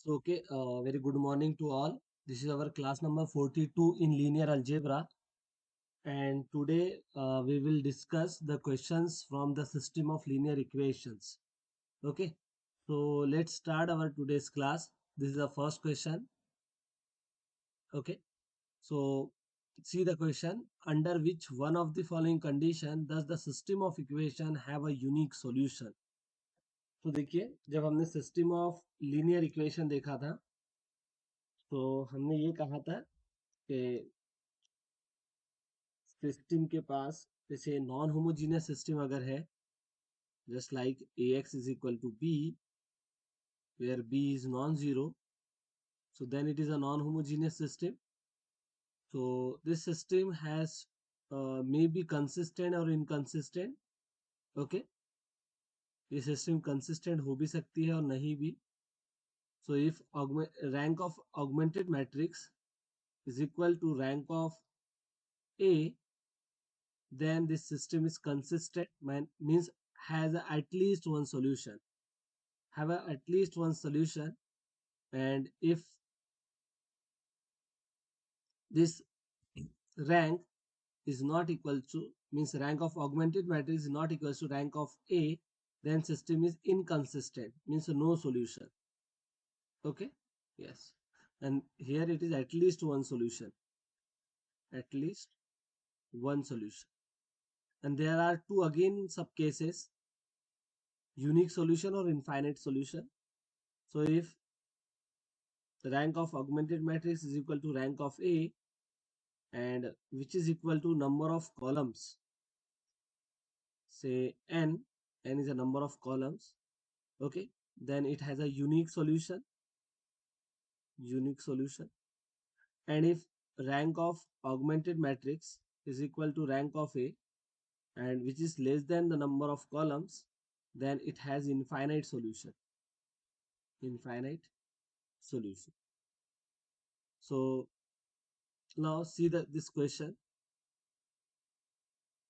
So, okay, very good morning to all. This is our class number 42 in linear algebra. And today we will discuss the questions from the system of linear equations. Okay, so let's start our today's class. This is the first question. Okay, so see the question. Under which one of the following condition does the system of equation have a unique solution? तो देखिए, जब हमने system of linear equation देखा था तो हमने ये कहा था कि सिस्टम के पास जैसे नॉन होमोजीनियस सिस्टम अगर है, just like ax is equal to b where b is non-zero, so then it is a non-homogeneous system. So this system has may be consistent or inconsistent. Okay, ये system consistent हो भी सकती है और नहीं भी. So if rank of augmented matrix is equal to rank of a, then this system is consistent, means has at least one solution, at least one solution. And if this rank is not equal to, means rank of augmented matrix is not equal to rank of a, then system is inconsistent, means no solution. Okay, yes, and here it is at least one solution, at least one solution. And there are two again sub cases, unique solution or infinite solution. So if the rank of augmented matrix is equal to rank of a, and which is equal to number of columns, say n is a number of columns, okay, then it has a unique solution. And if rank of augmented matrix is equal to rank of a, and which is less than the number of columns, then it has infinite solution. So now see this question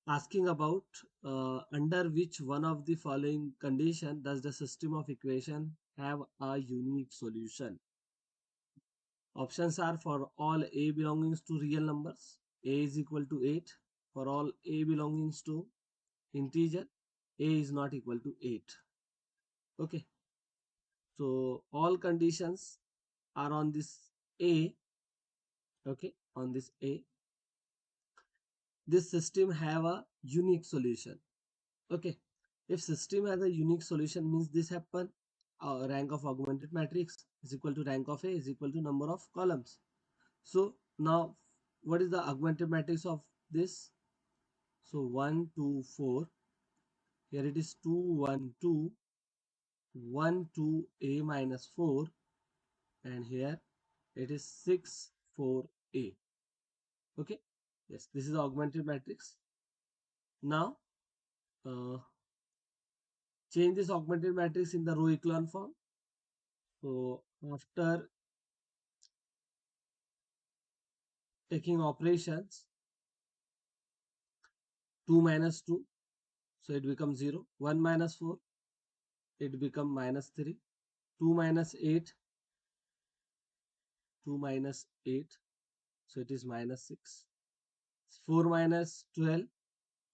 asking about under which one of the following condition does the system of equation have a unique solution. Options are: for all a belongings to real numbers, a is equal to 8. For all a belongings to integer, a is not equal to 8. Okay, so all conditions are on this a. Okay, on this a, this system have a unique solution. Okay, if system has a unique solution, means this happen, rank of augmented matrix is equal to rank of a is equal to number of columns. So now what is the augmented matrix of this? So 1 2 4, here it is 2 1 2 1 2 a minus 4, and here it is 6 4 a. Okay, yes, this is the augmented matrix. Now change this augmented matrix in the row echelon form. So after taking operations, 2 minus 2, so it becomes 0. 1 minus 4, it becomes minus 3. 2 minus 8, 2 minus 8, so it is minus 6. 4 minus 12,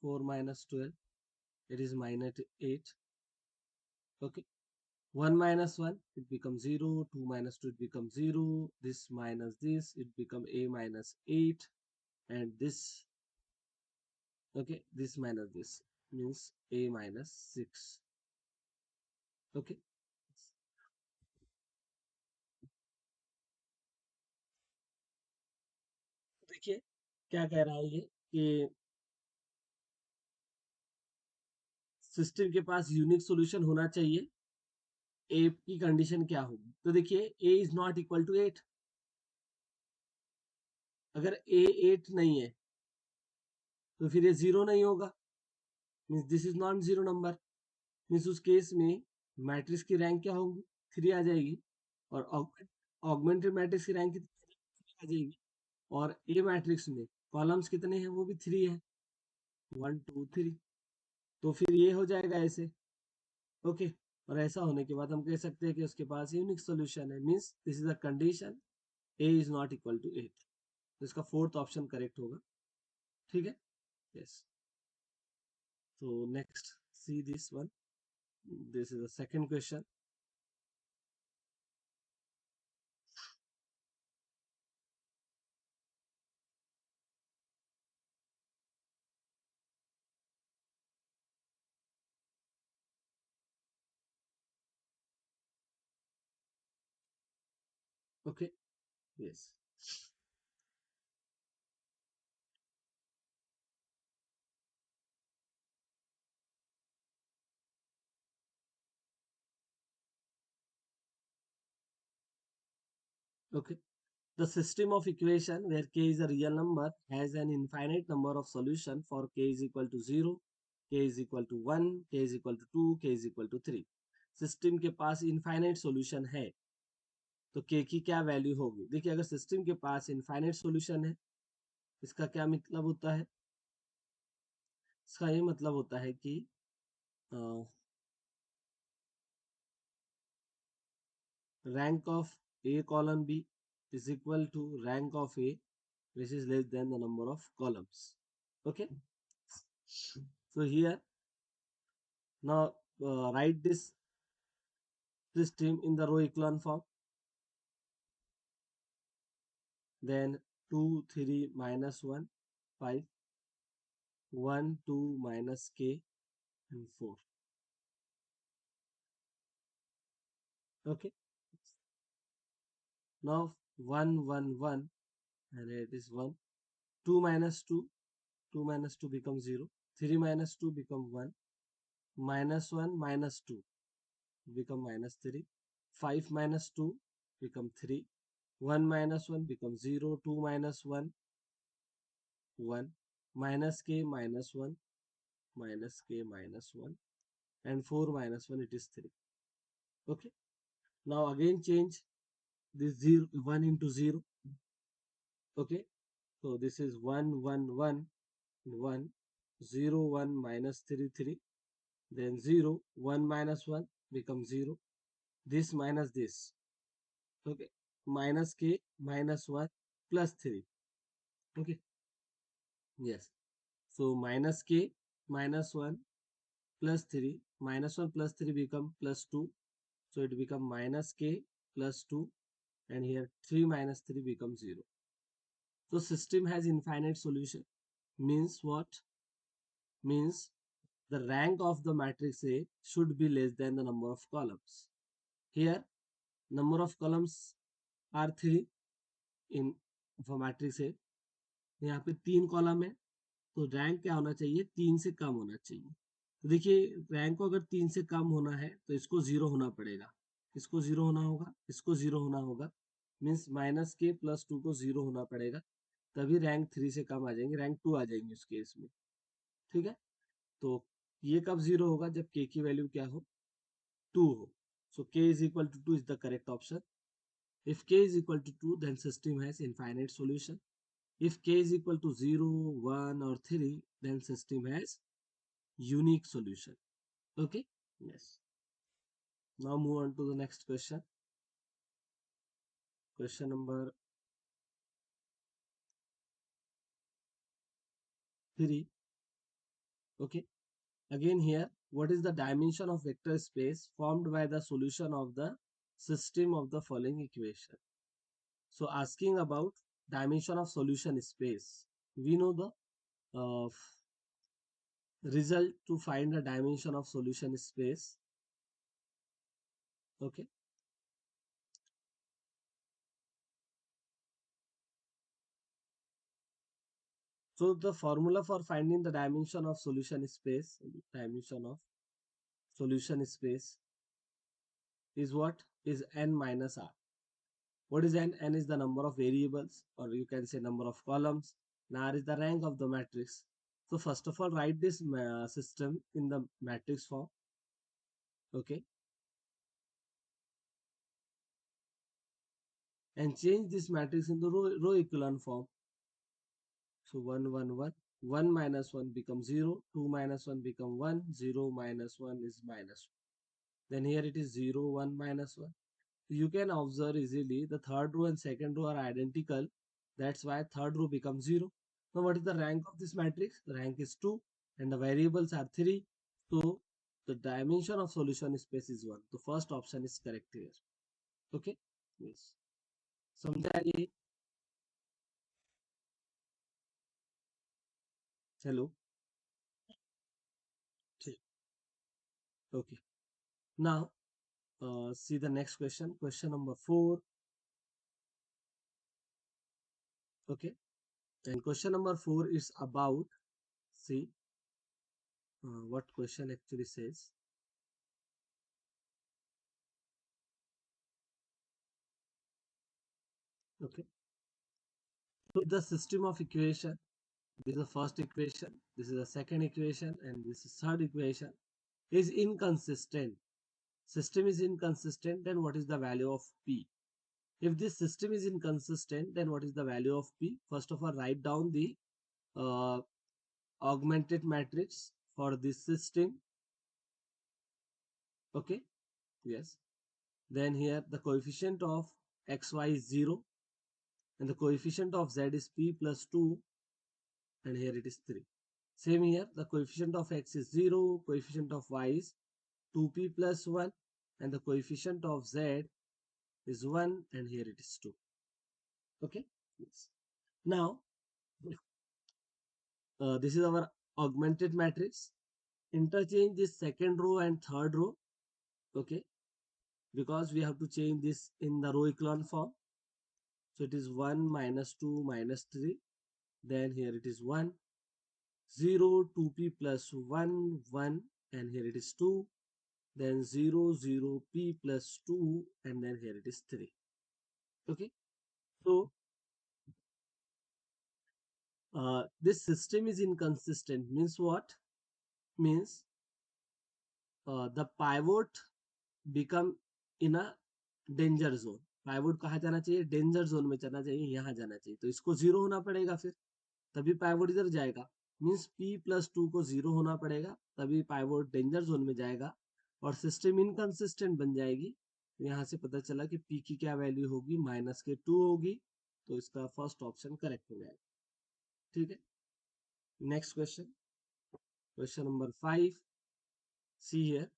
4 minus 12, it is minus 8. Okay, 1 minus 1, it becomes 0. 2 minus 2, it becomes 0. This minus this, it becomes a minus 8. And this, okay, this minus this means a minus 6. Okay, देखिए क्या कह रहा है ये कि system के पास unique solution होना चाहिए. ए की कंडीशन क्या होगी? तो देखिए ए इज नॉट इक्वल टू 8. अगर ए 8 नहीं है तो फिर ये 0 नहीं होगा, means this is not zero number. Means उस केस में मैट्रिक्स की रैंक क्या होगी? 3 आ जाएगी. और ऑगमेंटेड मैट्रिक्स की रैंक कितनी आ जाएगी? और ए मैट्रिक्स में कॉलम्स कितने हैं? वो भी 3 है, 1 2 3. तो फिर ये हो जाएगा ऐसे. ओके, और ऐसा होने के बाद हम कह सकते हैं कि उसके पास यूनिक सोल्यूशन है, means this is a condition A is not equal to 8। तो इसका फोर्थ ऑप्शन करेक्ट होगा। ठीक है, यस। तो next see this one, this is the second question. Okay, yes. Okay. The system of equation where k is a real number has an infinite number of solution for k is equal to 0, k is equal to 1, k is equal to 2, k is equal to 3। System के पास infinite solution है तो k की क्या value होगी? देखिए, अगर system के पास infinite solution है, इसका क्या मतलब होता है? इसका ये मतलब होता है कि rank of A column B is equal to rank of A, which is less than the number of columns. Okay, so here now write this system in the row echelon form. Then 2 3 minus 1 5 1 2 minus k and 4. Okay, now 1 1 1 and it is 1, 2 minus 2, 2 minus 2 becomes 0, 3 minus 2 become 1, minus 1 minus 2 become minus 3, 5 minus 2 become 3, 1 minus 1 becomes 0, 2 minus 1 1, minus k minus 1, minus k minus 1, and 4 minus 1, it is 3. Okay, now again change this 0 1 into 0. Okay, so this is 1 1 1 1 0 1 minus 3 3, then 0 1 minus 1 becomes 0, this minus this. Okay, minus k minus 1 plus 3. Okay, yes, so minus k minus 1 plus 3, minus 1 plus 3 become plus 2, so it become minus k plus 2, and here 3 minus 3 becomes 0. So system has infinite solution, means what? Means the rank of the matrix A should be less than the number of columns. Here number of columns are 3 in for matrix A, यहाँ पे 3 column है, तो rank क्या होना चाहिए? 3 से कम होना चाहिए। तो देखिए, रैंक को अगर 3 से कम होना है तो इसको 0 होना पड़ेगा, इसको 0 होना होगा, इसको 0 होना होगा, मीन्स माइनस के प्लस 2 को 0 होना पड़ेगा, तभी रैंक 3 से कम आ जाएंगे, रैंक 2 आ जाएंगे उस केस में। ठीक है, तो ये कब 0 होगा? जब k की वैल्यू क्या हो? 2 हो। सो k is equal to 2 is the correct option. If k is equal to 2, then system has infinite solution. If k is equal to 0, 1 or 3, then system has unique solution. Okay, yes. Now move on to the next question. Question number 3. Okay, again here, what is the dimension of vector space formed by the solution of the system of the following equation? So asking about dimension of solution space. We know the result to find the dimension of solution space. Okay, so the formula for finding the dimension of solution space, is what? Is n minus r. What is n? N is the number of variables, or you can say number of columns, and r is the rank of the matrix. So first of all, write this system in the matrix form. Okay, and change this matrix into row echelon form. So 1 1 1, 1 minus 1 becomes 0, 2 minus 1 become 1, 0 minus 1 is minus 1. then here it is 0 1 minus 1. You can observe easily the third row and second row are identical. That's why third row becomes 0. Now what is the rank of this matrix? The rank is 2 and the variables are 3. So the dimension of solution space is 1. The first option is correct here. Okay? Yes. समझा ये? Hello? Okay. Now see the next question. Question number 4. Okay. And question number 4 is about, see what question actually says. Okay. So the system of equation, this is the first equation, this is the second equation, and this is third equation, is inconsistent. System is inconsistent, then what is the value of P? If this system is inconsistent, then what is the value of P? First of all, write down the uh, augmented matrix for this system. Okay, yes. Then here the coefficient of xy is 0 and the coefficient of z is p plus 2 and here it is 3. Same here, the coefficient of x is 0, coefficient of y is 2p plus 1 and the coefficient of z is 1 and here it is 2. Okay, yes. Now this is our augmented matrix. Interchange this second row and third row. Okay, because we have to change this in the row echelon form. So it is 1 minus 2 minus 3. Then here it is 1, 0, 2p plus 1, 1, and here it is 2. Then 0, 0, p plus 2, and then here it is 3. Okay. So this system is inconsistent. Means what? Means the pivot become in a danger zone. Pivot कहाँ जाना चाहिए? Danger zone में जाना चाहिए, यहाँ जाना चाहिए. तो इसको 0 होना पड़ेगा फिर, तभी पाइवोट इधर जाएगा. मीन्स p प्लस 2 को 0 होना पड़ेगा, तभी पाइवोट डेंजर जोन में जाएगा और सिस्टम इनकंसिस्टेंट बन जाएगी. यहाँ से पता चला कि p की क्या वैल्यू होगी? -2 होगी. तो इसका फर्स्ट ऑप्शन करेक्ट हो जाएगा. ठीक है. Next question, question number 5. See here.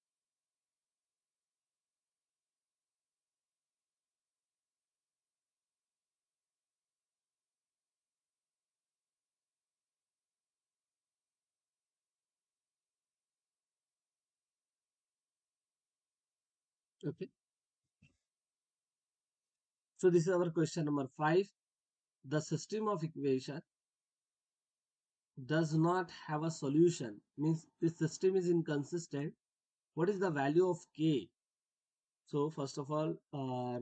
Okay. So this is our question number 5. The system of equation does not have a solution. Means this system is inconsistent. What is the value of k? So first of all,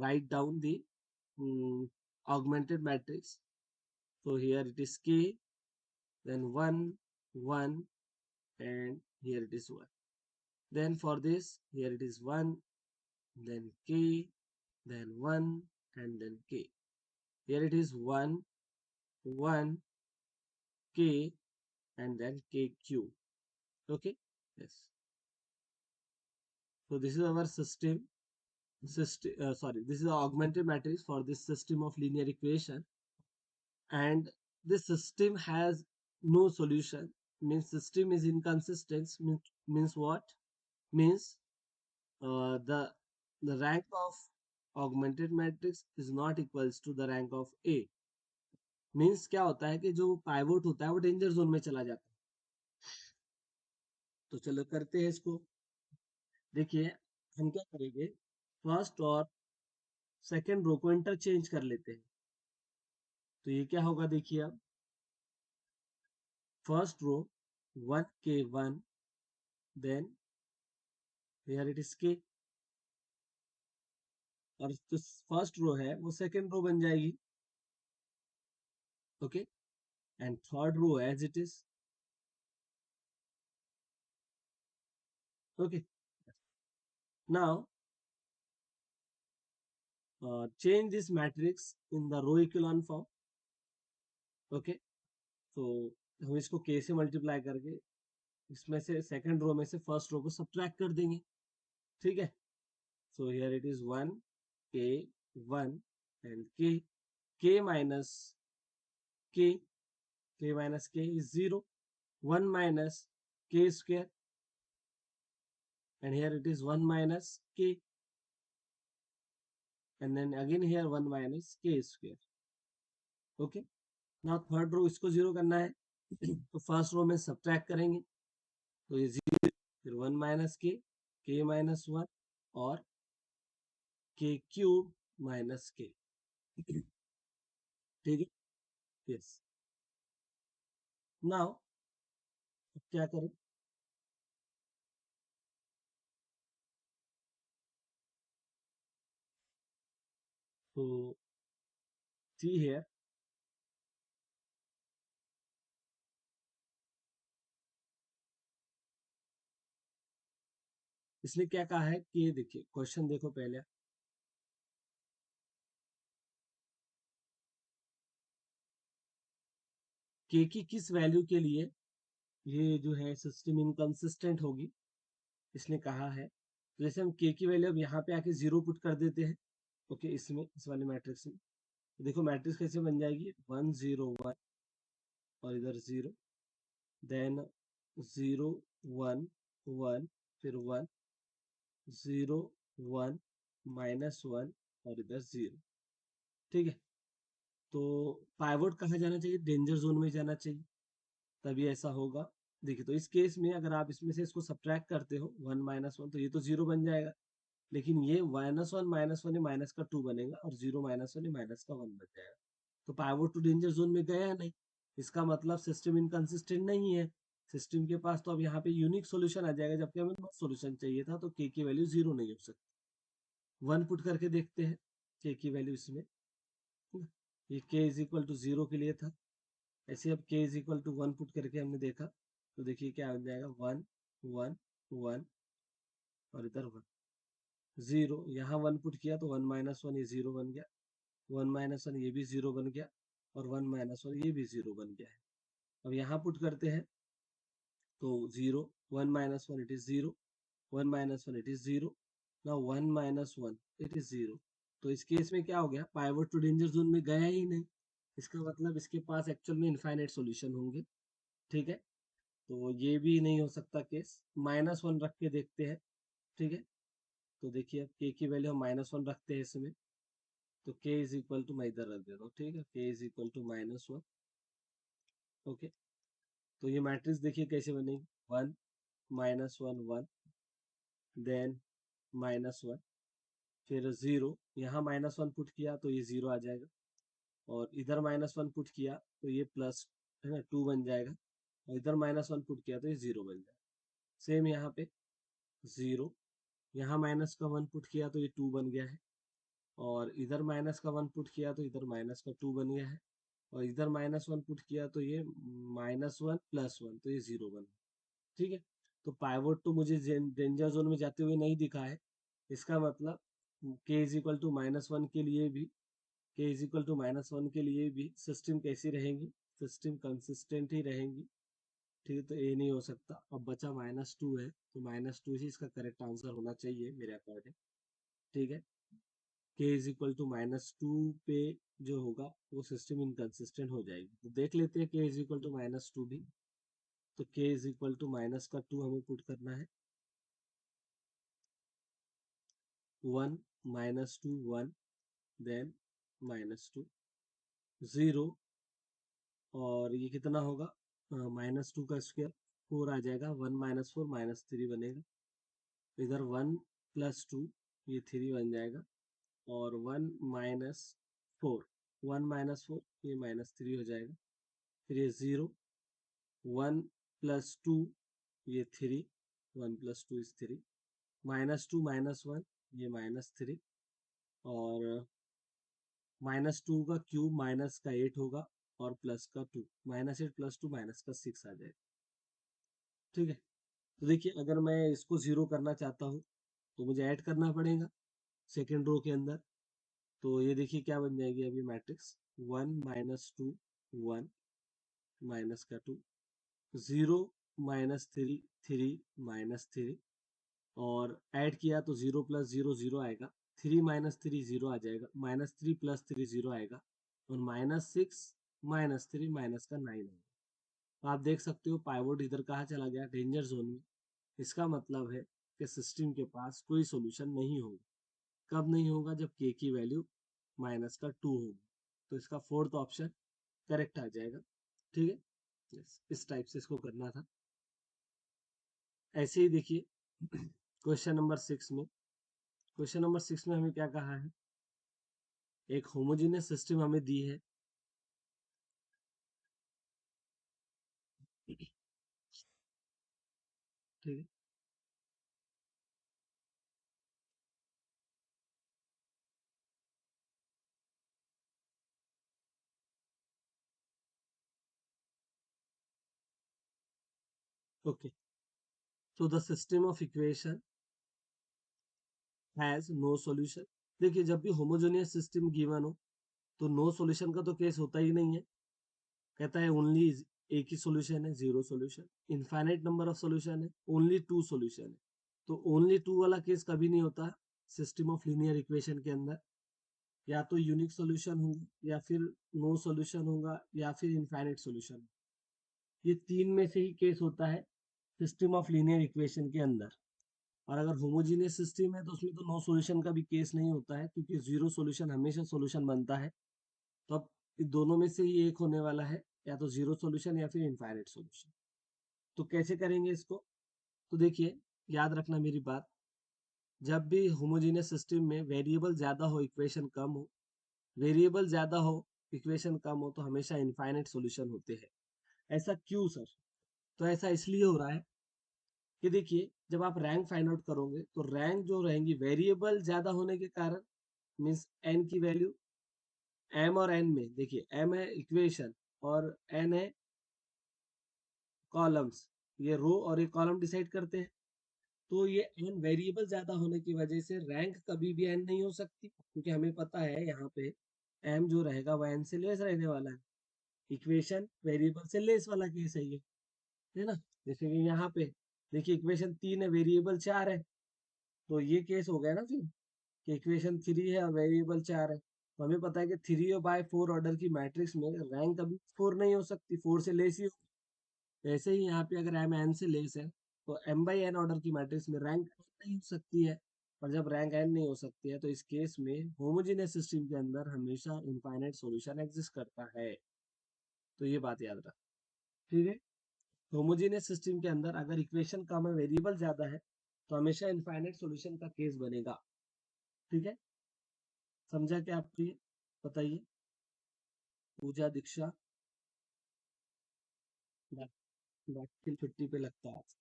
write down the augmented matrix. So here it is k, then 1, 1, and here it is 1. Then for this, here it is 1, then k, then 1, and then k. Here it is 1, 1, k, and then kq. Okay. Yes. So this is our system. Sorry, this is the augmented matrix for this system of linear equation, and this system has no solution. Means system is inconsistent. Means what? Means the rank of augmented matrix is not equals to the rank of A. Means क्या होता है कि जो pivot होता है वो danger zone में चला जाता है. तो चलो करते हैं इसको. देखिए हम क्या करेंगे, फर्स्ट और सेकंड रो को इंटरचेंज कर लेते हैं. तो ये क्या होगा? देखिए अब first row 1k1, then here it is k, और जो फर्स्ट रो है वो सेकंड रो बन जाएगी. Okay. And third row as it is. Okay. Now change this matrix in the row echelon form. Okay. तो हम इसको k से मल्टीप्लाई करके इसमें से सेकंड रो में से फर्स्ट रो को सब्ट्रैक्ट कर देंगे. ठीक है. So here it is 1 k 1 and k minus k is 0. 1 minus k square, and here it is 1 minus k, and then again here 1 minus k square. Okay. Now third row इसको zero करना है तो first row में subtract करेंगे तो ये zero, फिर 1 minus के माइनस 1 और के क्यूब माइनस के. ठीक है. यस. नाउ क्या करें, तो सी हियर इसने क्या कहा है कि ये देखिए क्वेश्चन देखो पहले, के की किस वैल्यू के लिए ये जो है सिस्टम इनकंसिस्टेंट होगी, इसने कहा है. तो जैसे हम के की वैल्यू अब यहाँ पे आके जीरो पुट कर देते हैं. ओके. इसमें इस वाले मैट्रिक्स में देखो मैट्रिक्स कैसे बन जाएगी, 1 0 1 और इधर 0, देन 0 1 1, फिर 1 0 1 माइनस 1 और इधर 0. ठीक है. तो पाइवोट कहाँ जाना चाहिए, डेंजर जोन में जाना चाहिए, तभी ऐसा होगा. देखिए तो इस केस में अगर आप इसमें से इसको सब्ट्रैक्ट करते हो 1 माइनस 1 तो ये तो 0 बन जाएगा, लेकिन ये माइनस वन माइनस का 2 बनेगा और 0 माइनस 1 माइनस का 1 बन जाएगा. तो पाइवोट टू डेंजर जोन में गया नहीं, इसका मतलब सिस्टम इनकंसिस्टेंट नहीं है. सिस्टम के पास तो अब यहाँ पे यूनिक सॉल्यूशन आ जाएगा, जबकि हमें नो सॉल्यूशन चाहिए था, तो के की वैल्यू 0 नहीं हो सकती. 1 पुट करके देखते हैं के की वैल्यू इसमें. ये के इज इक्वल टू 0 के लिए था. ऐसे अब k is equal to 1 put करके हमने देखा तो देखिए क्या बन जाएगा, 1 1 1 और इधर 1 0. यहाँ 1 पुट किया तो 1 माइनस 1 ये 0 बन गया, 1 माइनस 1 ये भी 0 बन गया और 1 माइनस 1 ये भी 0 बन गया है. अब यहाँ पुट करते हैं तो 0 1 minus 1 it is 0, 1 minus 1 it is 0. Now 1 minus 1 it is 0. तो इस केस में क्या हो गया, पाइवोट टू डेंजर जोन में गया ही नहीं. इसका मतलब इसके पास एक्चुअल में इनफाइनाइट सॉल्यूशन होंगे. ठीक है. तो ये भी नहीं हो सकता केस, -1 रख के देखते हैं. ठीक है. तो देखिए अब के की वैल्यू हम -1 रखते हैं इसमें, तो के इज इक्वल टू, मैं इधर रख देता हूँ. ठीक है. के इज इक्वल टू -1. ओके. तो ये मैट्रिक्स देखिए कैसे बनेगी, 1 -1 1, देन -1, फिर 0. यहाँ -1 पुट किया तो ये 0 आ जाएगा, और इधर -1 पुट किया तो ये प्लस है ना 2 बन जाएगा, और इधर -1 पुट किया तो ये 0 बन जाएगा. सेम यहाँ पे 0, यहाँ माइनस का 1 पुट किया तो ये 2 बन गया है, और इधर माइनस का 1 पुट किया तो इधर माइनस का 2 बन गया है, और इधर -1 पुट किया तो ये -1 +1 तो ये 0 बन गया. ठीक है. तो पाइवोट तो मुझे डेंजर जोन में जाते हुए नहीं दिखा है. इसका मतलब के इज इक्वल टू -1 के लिए भी, के इज इक्वल टू -1 के लिए भी सिस्टम कैसी रहेंगी, सिस्टम कंसिस्टेंट ही रहेंगी. ठीक है. तो ये नहीं हो सकता. अब बचा -2 है, तो -2 ही इसका करेक्ट आंसर होना चाहिए मेरे अकॉर्डिंग. ठीक है. के इज इक्वल टू -2 पे जो होगा वो सिस्टम इनकंसिस्टेंट हो जाएगी. तो देख लेते हैं के इज इक्वल टू -2 भी. तो के इज इक्वल टू -2 हमें पुट करना है. 1 -2 1, देन -2 0, और ये कितना होगा, -2 का स्क्वायर 4 आ जाएगा, 1 -4 -3 बनेगा. इधर 1 +2 ये 3 बन जाएगा, और 1 -4, 1 -4 ये -3 हो जाएगा. फिर ये 0, 1 +2 ये 3, 1 +2 इज 3, -2 -1 ये -3, और -2 का क्यूब माइनस का 8 होगा, और प्लस का 2, -8 + 2 -6 आ जाएगा. ठीक है. तो देखिए अगर मैं इसको 0 करना चाहता हूँ तो मुझे ऐड करना पड़ेगा सेकेंड रो के अंदर. तो ये देखिए क्या बन जाएगी अभी मैट्रिक्स, 1 -2 1 माइनस का 2, 0 -3 3 -3, और ऐड किया तो 0 + 0 0 आएगा, 3 - 3 0 आ जाएगा, -3 + 3 0 आएगा, और -6 -3 माइनस का 9 आएगा। तो आप देख सकते हो पाइवोट इधर कहाँ चला गया, डेंजर जोन में। इसका मतलब है कि सिस्टम के पास कोई सोल्यूशन नहीं होगा। कब नहीं होगा? जब के की वैल्यू -2 होगी। तो इसका फोर्थ ऑप्शन करेक्ट आ जाएगा। ठीक है, इस टाइप से इसको करना था। ऐसे ही देखिए क्वेश्चन नंबर 6 में, क्वेश्चन नंबर 6 में हमें क्या कहा है, एक होमोजेनियस सिस्टम हमें दी है। ठीक है, okay, so the system of equation has no solution. देखिए जब भी होमोजेनियस सिस्टम गिवन हो तो नो सॉल्यूशन का तो केस होता ही नहीं है। कहता है ओनली एक ही सॉल्यूशन है, zero solution. Infinite number of solution है, ओनली टू सॉल्यूशन है। तो ओनली टू वाला केस कभी नहीं होता सिस्टम ऑफ लीनियर इक्वेशन के अंदर। या तो यूनिक सॉल्यूशन होगा, या फिर नो सॉल्यूशन होगा, या फिर इनफाइनाइट सॉल्यूशन। ये तीन में से ही केस होता है सिस्टम ऑफ लीनियर इक्वेशन के अंदर। और अगर होमोजीनियस सिस्टम है तो उसमें तो नो सॉल्यूशन का भी केस नहीं होता है, क्योंकि जीरो सॉल्यूशन हमेशा सॉल्यूशन बनता है। तो अब इन दोनों में से ही एक होने वाला है, या तो जीरो सॉल्यूशन या फिर इनफाइनाइट सॉल्यूशन। तो कैसे करेंगे इसको? तो देखिए, याद रखना मेरी बात, जब भी होमोजीनियस सिस्टम में वेरिएबल ज्यादा हो इक्वेशन कम हो, वेरिएबल ज्यादा हो इक्वेशन कम हो, तो हमेशा इनफाइनाइट सॉल्यूशन होते हैं। ऐसा क्यों सर? तो ऐसा इसलिए हो रहा है कि देखिए जब आप रैंक फाइंड आउट करोगे तो रैंक जो रहेंगी वेरिएबल ज्यादा होने के कारण, मीन्स एन की वैल्यू, एम और एन में देखिए एम है इक्वेशन और एन है कॉलम्स, ये रो और ये कॉलम डिसाइड करते हैं। तो ये एन वेरिएबल ज्यादा होने की वजह से रैंक कभी भी एन नहीं हो सकती, क्योंकि हमें पता है यहाँ पे एम जो रहेगा वह एन से लेस रहने वाला है। इक्वेशन वेरिएबल से लेस वाला केस है ना? जैसे कि यहाँ पे देखिए इक्वेशन 3 है, वेरिएबल 4 है, तो ये केस हो गया ना फिर कि इक्वेशन 3 है और वेरिएबल 4 है। तो हमें पता है कि 3/4 ऑर्डर की मैट्रिक्स में रैंक कभी 4 नहीं हो सकती, 4 से लेस ही हो। ऐसे ही यहाँ पे अगर एम एन से लेस है तो m/n ऑर्डर की मैट्रिक्स में रैंक नहीं हो सकती है। और जब रैंक n नहीं हो सकती है तो इस केस में होमोजेनियस सिस्टम के अंदर हमेशा इनफाइनाइट सॉल्यूशन एग्जिस्ट करता है। तो ये बात याद रख। ठीक है, होमोजेनियस सिस्टम के अंदर अगर इक्वेशन कम है, वेरिएबल ज्यादा है, तो हमेशा इनफाइनाइट सॉल्यूशन का केस बनेगा। ठीक है, समझा क्या आपको ये? बताइए। पूजा दीक्षा बाकी छुट्टी पे लगता है आज।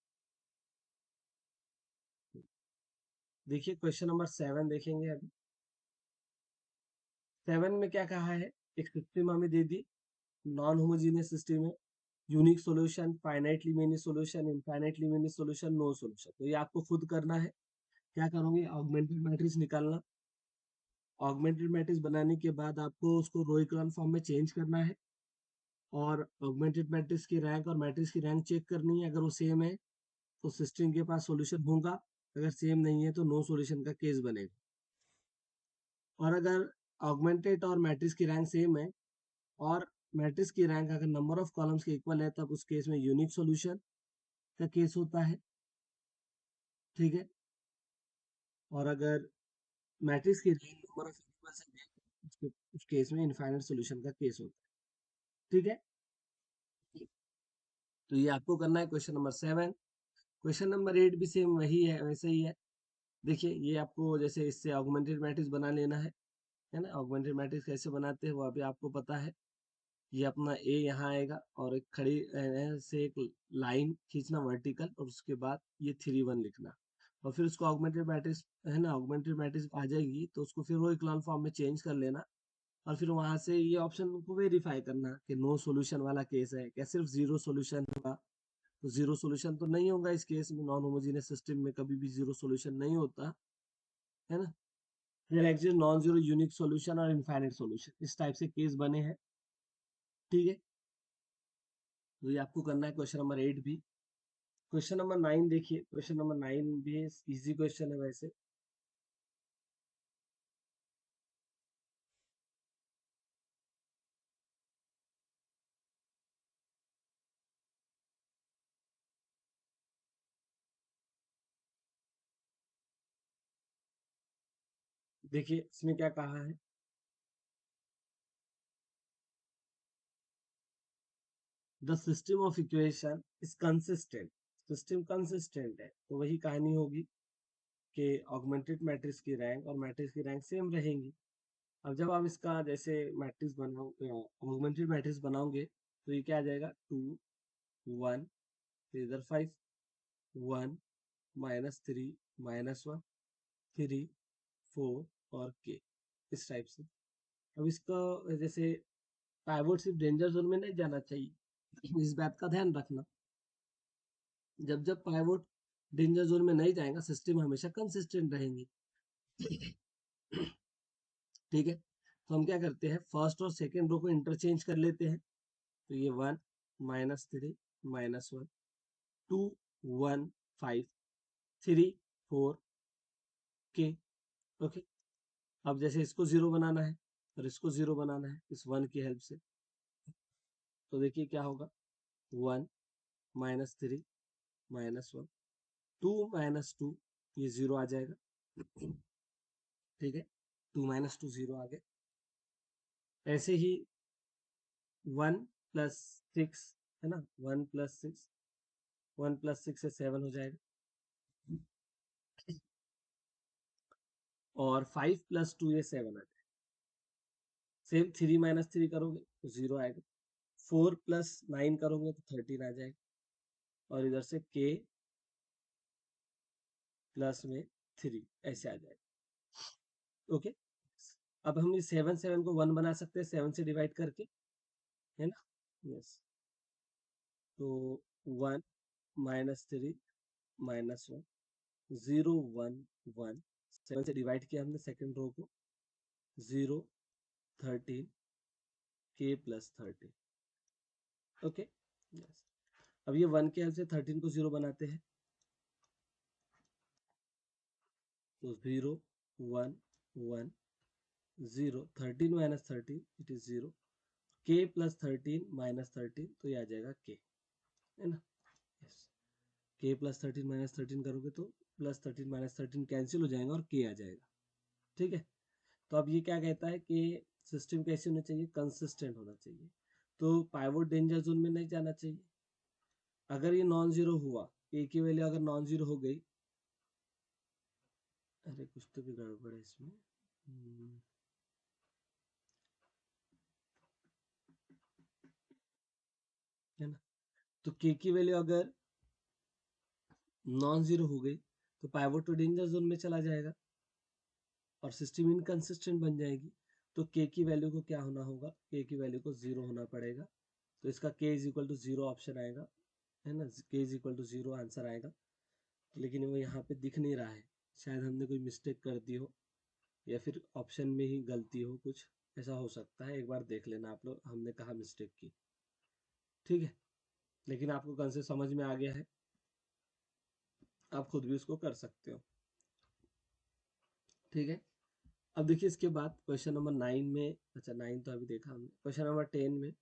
देखिए क्वेश्चन नंबर 7 देखेंगे अभी। 7 में क्या कहा है, एक सिस्टम हमें दे दी, नॉन होमोजीनियस सिस्टम है, unique solution, finitely many solution, infinitely many solution, no solution. तो ये आपको खुद करना है। क्या करोगे? ऑगमेंटेड मैट्रिक्स निकालना। ऑगमेंटेड मैट्रिक्स बनाने के बाद आपको उसको रो इक्वेशन फॉर्म में चेंज करना है, और ऑगमेंटेड मैट्रिक्स की रैंक और मैट्रिक्स की रैंक चेक करनी है। अगर वो सेम है तो सिस्टम के पास सॉल्यूशन होगा, अगर सेम नहीं है तो नो सॉल्यूशन का केस बनेगा। और अगर ऑगमेंटेड और मैट्रिक्स की रैंक सेम है, और मैट्रिक्स की रैंक अगर नंबर ऑफ कॉलम्स के इक्वल है, तब उस केस में यूनिक सॉल्यूशन का केस होता है। ठीक है, और अगर मैट्रिक्स की रैंक नंबर ऑफ इक्वल से उस केस में इनफाइनाइट सॉल्यूशन का केस होता है। ठीक है, तो ये आपको करना है क्वेश्चन नंबर 7। क्वेश्चन नंबर 8 भी सेम वही है, वैसे ही है। देखिए ये आपको जैसे इससे ऑगमेंटेड मैट्रिक्स बना लेना है ना? ऑगमेंटेड मैट्रिक्स कैसे बनाते हैं वो अभी आपको पता है। ये अपना ए यहाँ आएगा, और एक खड़ी से एक लाइन खींचना वर्टिकल, और उसके बाद ये 3 1 लिखना, और फिर उसको ऑगमेंटेड मैट्रिक्स है ना, ऑगमेंटेड मैट्रिक्स आ जाएगी तो उसको फिर वो इक्लान फॉर्म में चेंज कर लेना। और फिर वहां से ये ऑप्शन को वेरीफाई करना कि नो सॉल्यूशन वाला केस है क्या, सिर्फ जीरो सॉल्यूशन होगा। तो जीरो सॉल्यूशन तो नहीं होगा इस केस में, नॉन होमोजेनियस सिस्टम में कभी भी जीरो सॉल्यूशन नहीं होता है ना। फिर exist non zero unique solution और इनफाइनाइट सॉल्यूशन, इस टाइप से केस बने हैं। ठीक है, तो ये आपको करना है क्वेश्चन नंबर 8 भी। क्वेश्चन नंबर 9 देखिए, क्वेश्चन नंबर 9 भी इजी क्वेश्चन है वैसे। देखिए इसमें क्या कहा है, the system of equation is consistent, system consistent है, तो वही कहानी होगी कि ऑगमेंटेड मैट्रिक्स की रैंक और मैट्रिक्स की रैंक सेम रहेंगी। अब जब आप इसका जैसे मैट्रिक्स बनाओ, ऑगमेंटेड मैट्रिक्स बनाओगे, तो ये क्या आ जाएगा, 2 1 फिर इधर 5 1 -3 -1 3 4 और के, इस टाइप से। अब इसका जैसे पाइवोट सिर्फ डेंजर जोन में नहीं जाना चाहिए, इस बात का ध्यान रखना। जब जब पाइवोट डेंजर जोन में नहीं जाएगा, सिस्टम हमेशा कंसिस्टेंट रहेंगी। ठीक है, तो हम क्या करते हैं, फर्स्ट और सेकेंड रो को इंटरचेंज कर लेते हैं। तो ये 1 -3 -1 2 1 5 3 4 के। ओके, अब जैसे इसको जीरो बनाना है और इसको जीरो बनाना है इस 1 की हेल्प से, तो देखिए क्या होगा, 1 -3 -1 2 -2, ये जीरो आ जाएगा। ठीक है, 2 -2 जीरो आ गए। ऐसे ही 1 + 6 है ना, 1 + 6, 1 + 6 से 7 हो जाएगा, और 5 + 2 ये 7 आ जाएगा। सेम 3 -3 करोगे तो जीरो आएगा, 4 + 9 करोगे तो 13 आ जाएगा, और इधर से k प्लस में 3 ऐसे आ जाएगा। ओके, अब हम इस 7 7 को 1 बना सकते हैं 7 से डिवाइड करके, है ना। यस, तो 1 -3 -1 0 1 1, 7 से डिवाइड किया हमने सेकंड रो को, 0 13 k + 13। ओके, यस, अब ये 1 के हेल्प से 13 को 0 बनाते हैं, तो 0 1 1 0, 13 - 13 इट इज 0, k + 13 -13 तो ये आ जाएगा k, है ना। यस, k + 13 -13 करोगे तो +13 -13 कैंसिल हो जाएगा और k आ जाएगा। ठीक है, तो अब ये क्या कहता है कि सिस्टम कैसे होना चाहिए, कंसिस्टेंट होना चाहिए, तो पाइवोट डेंजर जोन में नहीं जाना चाहिए। अगर ये नॉन जीरो हुआ, ए की वैल्यू अगर नॉन जीरो हो गई, अरे कुछ तो भी गड़बड़ है इसमें, है ना, तो के की वैल्यू अगर नॉन जीरो हो गई तो पाइवोट तो डेंजर जोन में चला जाएगा और सिस्टम इनकंसिस्टेंट बन जाएगी। तो के की वैल्यू को क्या होना होगा, के की वैल्यू को जीरो होना पड़ेगा, तो इसका k = 0 ऑप्शन आएगा, है ना, k = 0 आंसर आएगा। लेकिन वो यहाँ पे दिख नहीं रहा है, शायद हमने कोई मिस्टेक कर दी हो या फिर ऑप्शन में ही गलती हो, कुछ ऐसा हो सकता है, एक बार देख लेना आप लोग हमने कहा मिस्टेक की। ठीक है, लेकिन आपको कंसेप्ट समझ में आ गया है, आप खुद भी उसको कर सकते हो। ठीक है, अब देखिए इसके बाद क्वेश्चन नंबर 9 में, अच्छा 9 तो अभी देखा हमने, क्वेश्चन नंबर 10 में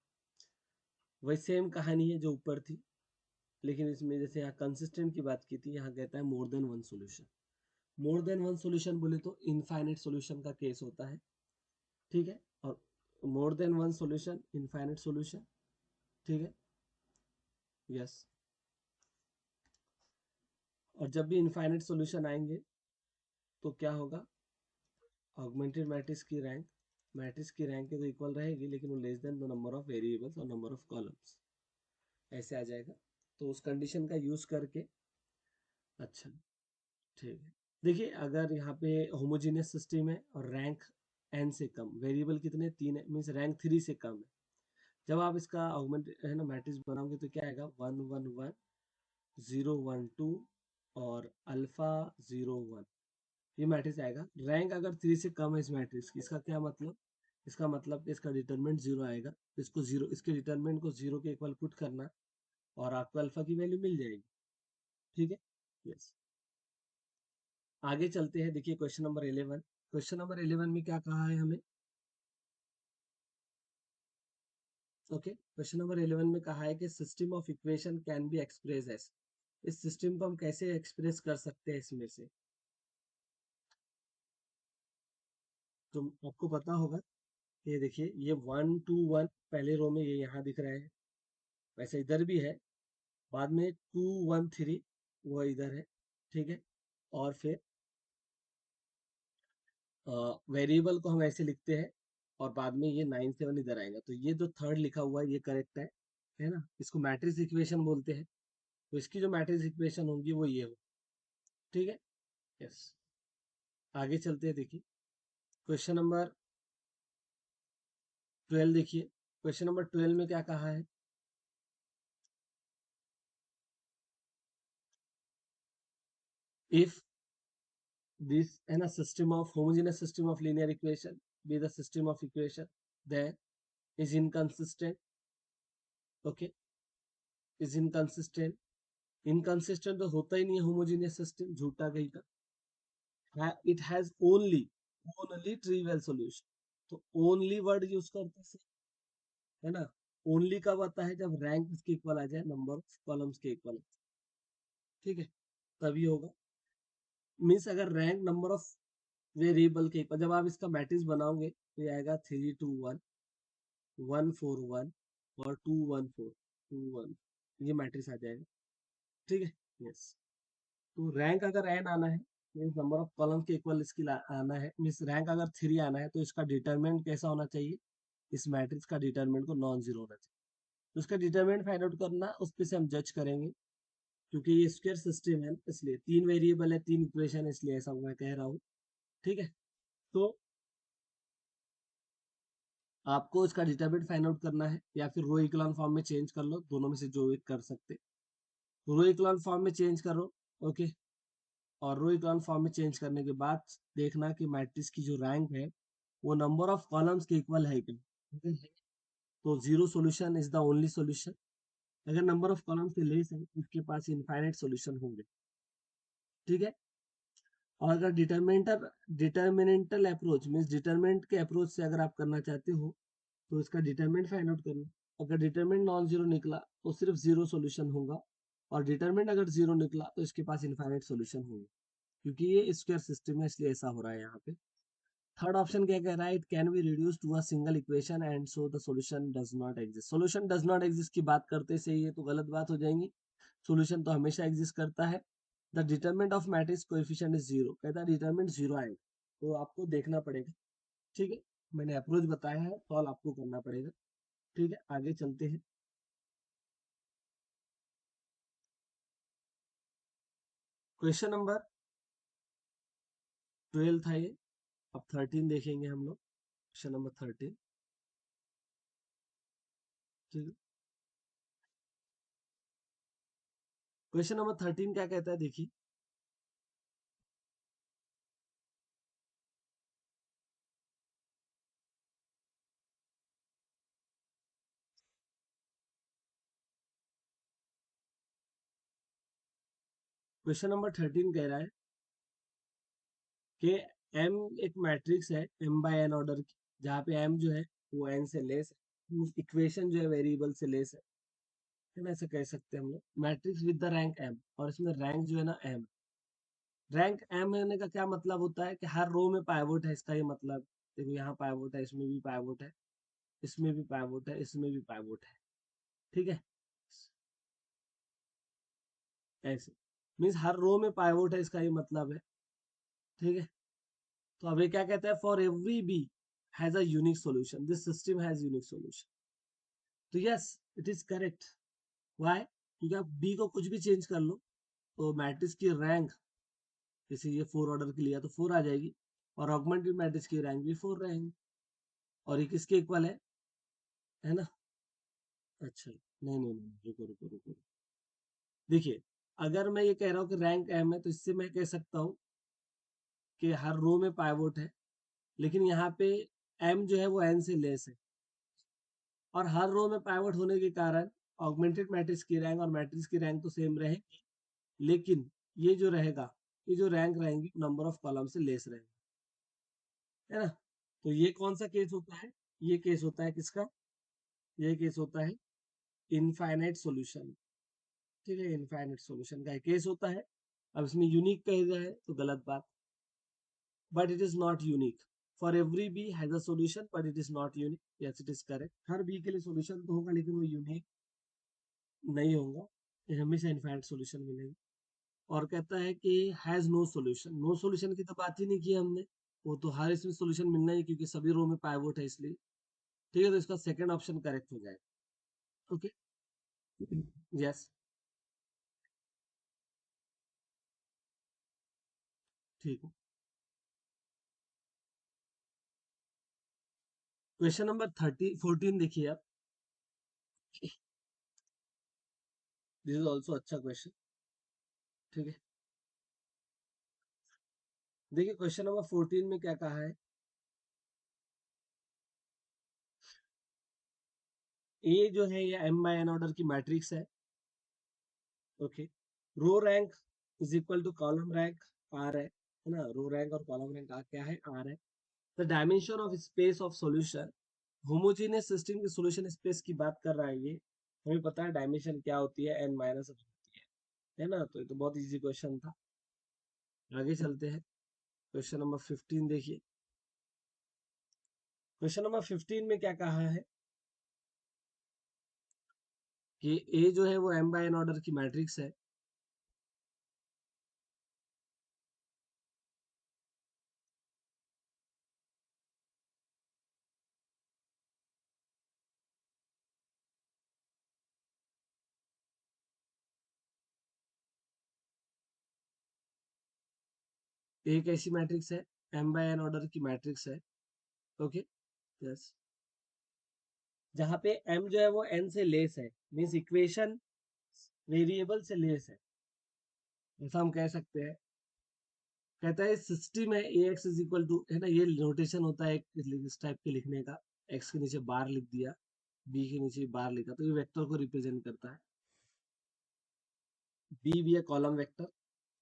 वही सेम कहानी है जो ऊपर थी, लेकिन इसमें जैसे यहाँ कंसिस्टेंट की बात की थी, यहाँ कहता है more than one solution. More than one solution बोले तो इनफाइनाइट सोल्यूशन का केस होता है। ठीक है, और more than one solution infinite solution. ठीक है, यस, और जब भी इनफाइनाइट सोल्यूशन आएंगे तो क्या होगा, ऑगमेंटेड मैट्रिक्स की रैंक तो इक्वल रहेगी, लेकिन वो less than the number of variables और नंबर ऑफ कॉलम्स, ऐसे आ जाएगा। तो उस कंडीशन का यूज करके, अच्छा ठीक है, देखिए अगर यहाँ पे होमोजेनियस सिस्टम है और रैंक n से कम, वेरिएबल कितने, 3 है, मीन्स रैंक 3 से कम है, जब आप इसका ऑगमेंट है ना मैट्रिक्स बनाओगे तो क्या आएगा, 1 1 1 0 1 2 और अल्फा 0 1, ये मैट्रिक्स आएगा। रैंक अगर 3 से कम है इस मैट्रिक्स की, इसका क्या मतलब, इसका मतलब कि इसका डिटरमिनेंट 0 आएगा, इसको 0, इसके डिटरमिनेंट को 0 के इक्वल पुट करना और आपको अल्फा की वैल्यू मिल जाएगी। ठीक है, यस। आगे चलते हैं, देखिए क्वेश्चन नंबर 11। क्वेश्चन नंबर 11 में क्या कहा है हमें? ओके, क्वेश्चन नंबर 11 में कहा है कि system of equation can be express as. इस सिस्टम को हम कैसे एक्सप्रेस कर सकते हैं इसमें से? तो आपको पता होगा, ये देखिए, ये 1 2 1 पहले रो में ये यहाँ दिख रहा है, वैसे इधर भी है, बाद में 2 1 3 वो इधर है, ठीक है। और फिर वेरिएबल को हम ऐसे लिखते हैं, और बाद में ये 9 7 इधर आएगा, तो ये जो थर्ड लिखा हुआ है ये करेक्ट है ना? इसको मैट्रिक्स इक्वेशन बोलते हैं। तो इसकी जो मैट्रिक्स इक्वेशन होगी वो ये हो, ठीक है, यस। आगे चलते हैं, देखिए क्वेश्चन नंबर 12। देखिए क्वेश्चन नंबर 12 में क्या कहा है? If this and a system of homogeneous system of linear equation be the system of equation, then is inconsistent. Okay, is inconsistent। inconsistent तो होता ही नहीं है homogeneous system, झूठा कहीं का। it has only trivial solution। तो only वर्ड यूज करते हैं, है ना? only कब आता है? जब रैंक इसके इक्वल आ जाए नंबर ऑफ कॉलम्स के इक्वल, ठीक है, तभी होगा। मीन्स अगर रैंक नंबर ऑफ वेरिएबल के इक्वल, जब आप इसका मैट्रिक्स बनाओगे तो ये आएगा 3 2 1 1 4 1 और 2 1 4 2 1, ये मैट्रिक्स आ जाएगा, ठीक है, यस। तो रैंक अगर एन आना है, मीन्स नंबर ऑफ कॉलम के इक्वल इसकी आना है, मीन्स रैंक अगर 3 आना है, तो इसका डिटरमिनेंट कैसा होना चाहिए? इस मैट्रिक्स का डिटरमिनेंट को नॉन जीरो होना चाहिए। तो उसका डिटरमिनेंट फाइंड आउट करना, उस पर से हम जज करेंगे, क्योंकि ये स्क्वायर सिस्टम है, इसलिए 3 वेरिएबल है, 3 इक्वेशन है, इसलिए ऐसा मैं कह रहा हूँ, ठीक है। तो आपको इसका डिटरमिनेंट फाइंड आउट करना है, या फिर रो इक्वेशन फॉर्म में चेंज कर लो, दोनों में से जो एक कर सकते। रो इक्वेशन फॉर्म में चेंज करो, ओके। और रो इक्वेशन फॉर्म में चेंज करने के बाद देखना कि मैट्रिक्स की जो रैंक है वो नंबर ऑफ कॉलम्स के इक्वल है कि नहीं, अगर है, तो zero solution is the only solution. अगर नंबर ऑफ कॉलम्स से लेस है, इसके पास इनफाइनाइट सॉल्यूशन होंगे, ठीक है। और अगर डिटर्मिनेंटल अप्रोच मीन्स डिटर्मिनेंट के अप्रोच से अगर आप करना चाहते हो, तो इसका डिटरमिनेंट फाइंड आउट करना। अगर डिटरमिनेंट नॉन जीरो निकला तो सिर्फ जीरो सॉल्यूशन होगा, और डिटरमिनेंट अगर जीरो निकला तो इसके पास इनफाइनाइट सॉल्यूशन होगा, क्योंकि ये स्क्वायर सिस्टम है, इसलिए ऐसा हो रहा है यहाँ पे। थर्ड ऑप्शन क्या कह रहा है? It can be reduce to a single equation and so the solution does not exist. Solution does not exist की बात करते से ये तो गलत बात हो जाएंगी, सॉल्यूशन तो हमेशा एग्जिस्ट करता है। The determinant of matrix coefficient is zero, कहता है डिटरमिनेंट जीरो आएगा, तो आपको देखना पड़ेगा, ठीक है। मैंने अप्रोच बताया है, सॉल्व आपको करना पड़ेगा, ठीक है। आगे चलते हैं, क्वेश्चन नंबर 12 था ये। अब 13 देखेंगे हम लोग, क्वेश्चन नंबर 13, ठीक है। क्वेश्चन नंबर 13 क्या कहता है, देखिए क्वेश्चन नंबर 13 कह रहा है कि एम एक मैट्रिक्स है, एम बाय एन ऑर्डर की, जहाँ पे एम जो है वो एन से लेस है, इक्वेशन जो है वेरिएबल से लेस है ना, ऐसे कह सकते हैं हम लोग। Matrix with the rank M, और इसमें रैंक जो है ना एम। रैंक एम होने का क्या मतलब होता है? कि हर रो में पाइवोट है, इसका ये मतलब। देखो यहाँ पाइवोट है, इसमें भी पाइवोट है, इसमें भी पाइवोट है, इसमें भी पाइवोट है, ठीक है, ऐसे। मीन्स हर रो में पाइवोट है, इसका ये मतलब है, ठीक है। तो अब ये क्या कहता है? For every B has a unique solution, this system has unique solution. तो yes, it is correct. Why? क्योंकि आप बी को कुछ भी चेंज कर लो, तो मैट्रिक्स की रैंक, जैसे ये 4 ऑर्डर की लिया तो 4 आ जाएगी, और ऑगमेंटेड मैट्रिक्स की रैंक भी 4 रहेंगी, और ये किसके इक्वल है ना? अच्छा, नहीं नहीं नहीं, रुको रुको रुको, देखिए, अगर मैं ये कह रहा हूँ कि रैंक एम है, तो इससे मैं कह सकता हूँ कि हर रो में पाइवोट है, लेकिन यहाँ पे एम जो है वो एन से लेस है, और हर रो में पाइवोट होने के कारण ऑगमेंटेड मैट्रिक्स की रैंक और मैट्रिक्स की रैंक तो सेम रहेगी, लेकिन ये जो रहेगा, ये जो रैंक रहेंगी नंबर ऑफ कॉलम से लेस रहेंगे, है ना। तो ये कौन सा केस होता है, ये केस होता है किसका, ये केस होता है इनफाइनाइट सॉल्यूशन। ठीक है, इनफाइनाइट सॉल्यूशन का केस होता है। अब इसमें यूनिक कह गया है तो गलत बात, but it is not unique. For every B has a solution but it is not unique, yes it is correct. हर बी के लिए सॉल्यूशन तो होगा लेकिन वो यूनिक नहीं होगा, ये हमेशा इनफाइनाइट सॉल्यूशन मिलेगा। और कहता है कि has no solution, no solution की तो बात ही नहीं की हमने, वो तो हर इसमें सॉल्यूशन मिलना ही, क्योंकि सभी रो में पाइवोट है इसलिए। ठीक है, तो इसका सेकंड ऑप्शन करेक्ट हो जाएगा। ओके, यस, ठीक है। क्वेश्चन नंबर 14 देखिए आप, दिस इज ऑल्सो अच्छा क्वेश्चन। ठीक है, देखिए क्वेश्चन नंबर 14 में क्या कहा है, ए जो है ये एम बाय एन ऑर्डर की मैट्रिक्स है। Okay, row rank is equal to column rank, R है ना, रो रैंक और कॉलम रैंक क्या है, आर है। The dimension of space of solution, homogeneous system की सॉल्यूशन स्पेस की बात कर रहा है ये, हमें पता है डायमेंशन क्या होती है, एन माइनस होती है ना। तो ये तो बहुत इजी क्वेश्चन था। आगे चलते हैं, क्वेश्चन नंबर 15 देखिए। क्वेश्चन नंबर 15 में क्या कहा है कि ए जो है वो एम बाय एन ऑर्डर की मैट्रिक्स है। एक ऐसी मैट्रिक्स है, एम बाय एन ऑर्डर की मैट्रिक्स है। ओके, यस, जहाँ पे एम जो है वो एन से लेस है, मीन्स इक्वेशन वेरिएबल से लेस है, ऐसा हम कह सकते हैं। कहता है सिस्टम है ए एक्स इज इक्वल टू, है ना, ये नोटेशन होता है इस टाइप के लिखने का, एक्स के नीचे बार लिख दिया, बी के नीचे बार लिखा, तो ये वेक्टर को रिप्रेजेंट करता है। बी भी है कॉलम वेक्टर,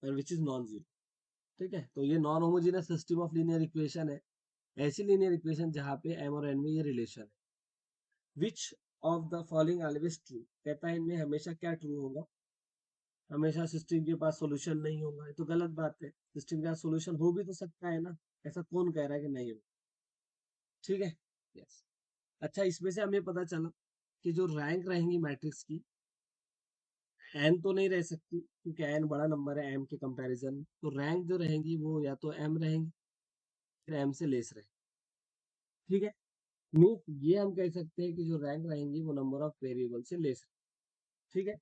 और विच इज नॉन जीरो। ठीक है, तो ये non homogeneous system of linear equation है, ऐसी लीनियर इक्वेशन जहाँ पे एम और एन में ये रिलेशन है। Which of the following always true, कहता है इनमें हमेशा क्या ट्रू होगा, हमेशा सिस्टम के पास सॉल्यूशन नहीं होगा, ये तो गलत बात है। सिस्टम के पास सॉल्यूशन हो भी तो सकता है ना, ऐसा कौन कह रहा है कि नहीं हो। ठीक है, यस। अच्छा, इसमें से हमें पता चला कि जो रैंक रहेंगी मैट्रिक्स की, एन तो नहीं रह सकती क्योंकि एन बड़ा नंबर है एम के कंपैरिजन, तो रैंक जो रहेंगी वो या तो एम रहेंगी, फिर एम से लेस रहेंगी। ठीक है, मीन्स ये हम कह सकते हैं कि जो रैंक रहेंगी वो नंबर ऑफ वेरिएबल से लेस। ठीक है,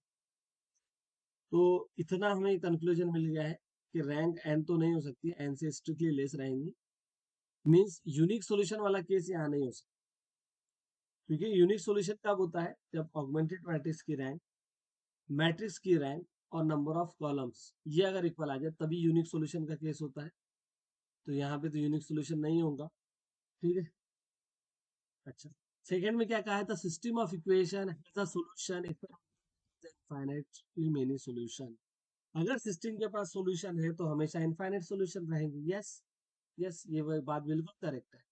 तो इतना हमें कंक्लूजन मिल गया है कि रैंक एन तो नहीं हो सकती, एन से स्ट्रिक्टली लेस रहेंगी। मीन्स यूनिक सॉल्यूशन वाला केस यहाँ नहीं हो सकता, क्योंकि यूनिक सॉल्यूशन कब होता है, जब ऑगमेंटेड मैट्रिक्स की रैंक और नंबर ऑफ कॉलम्स ये अगर इक्वल आ जाए तभी यूनिक सॉल्यूशन का केस होता है। तो यहाँ पे तो यूनिक सॉल्यूशन नहीं होगा। ठीक है, अच्छा, सेकंड में क्या कहा था, system of equation has a solution infinitely many solution. अगर सिस्टम के पास सॉल्यूशन है तो हमेशा इनफाइनाइट सॉल्यूशन रहेंगे, यस, यस, ये वह बात बिल्कुल करेक्ट है।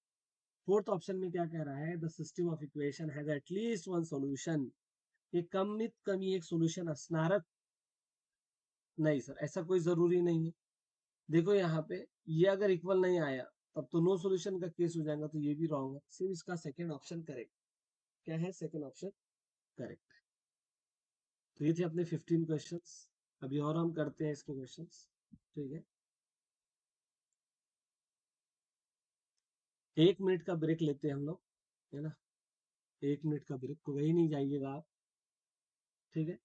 फोर्थ ऑप्शन में क्या कह रहा है, the system of equation has at least one solution, ये कमित कमी एक सॉल्यूशन असनारक, नहीं सर, ऐसा कोई जरूरी नहीं है। देखो यहाँ पे ये अगर इक्वल नहीं आया तब तो नो सॉल्यूशन का केस हो जाएगा, तो ये भी रॉन्ग है, सिर्फ इसका सेकंड ऑप्शन करेक्ट। क्या है सेकंड ऑप्शन करेक्ट। तो ये थे अपने 15 क्वेश्चंस। अभी और हम करते हैं इसके क्वेश्चंस। ठीक है, 1 मिनट का ब्रेक लेते हैं हम लोग, है ना, 1 मिनट का ब्रेक, को कहीं नहीं जाइएगा आप। ठीक है,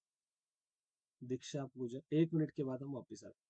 दीक्षा पूजा, 1 मिनट के बाद हम वापिस आते हैं।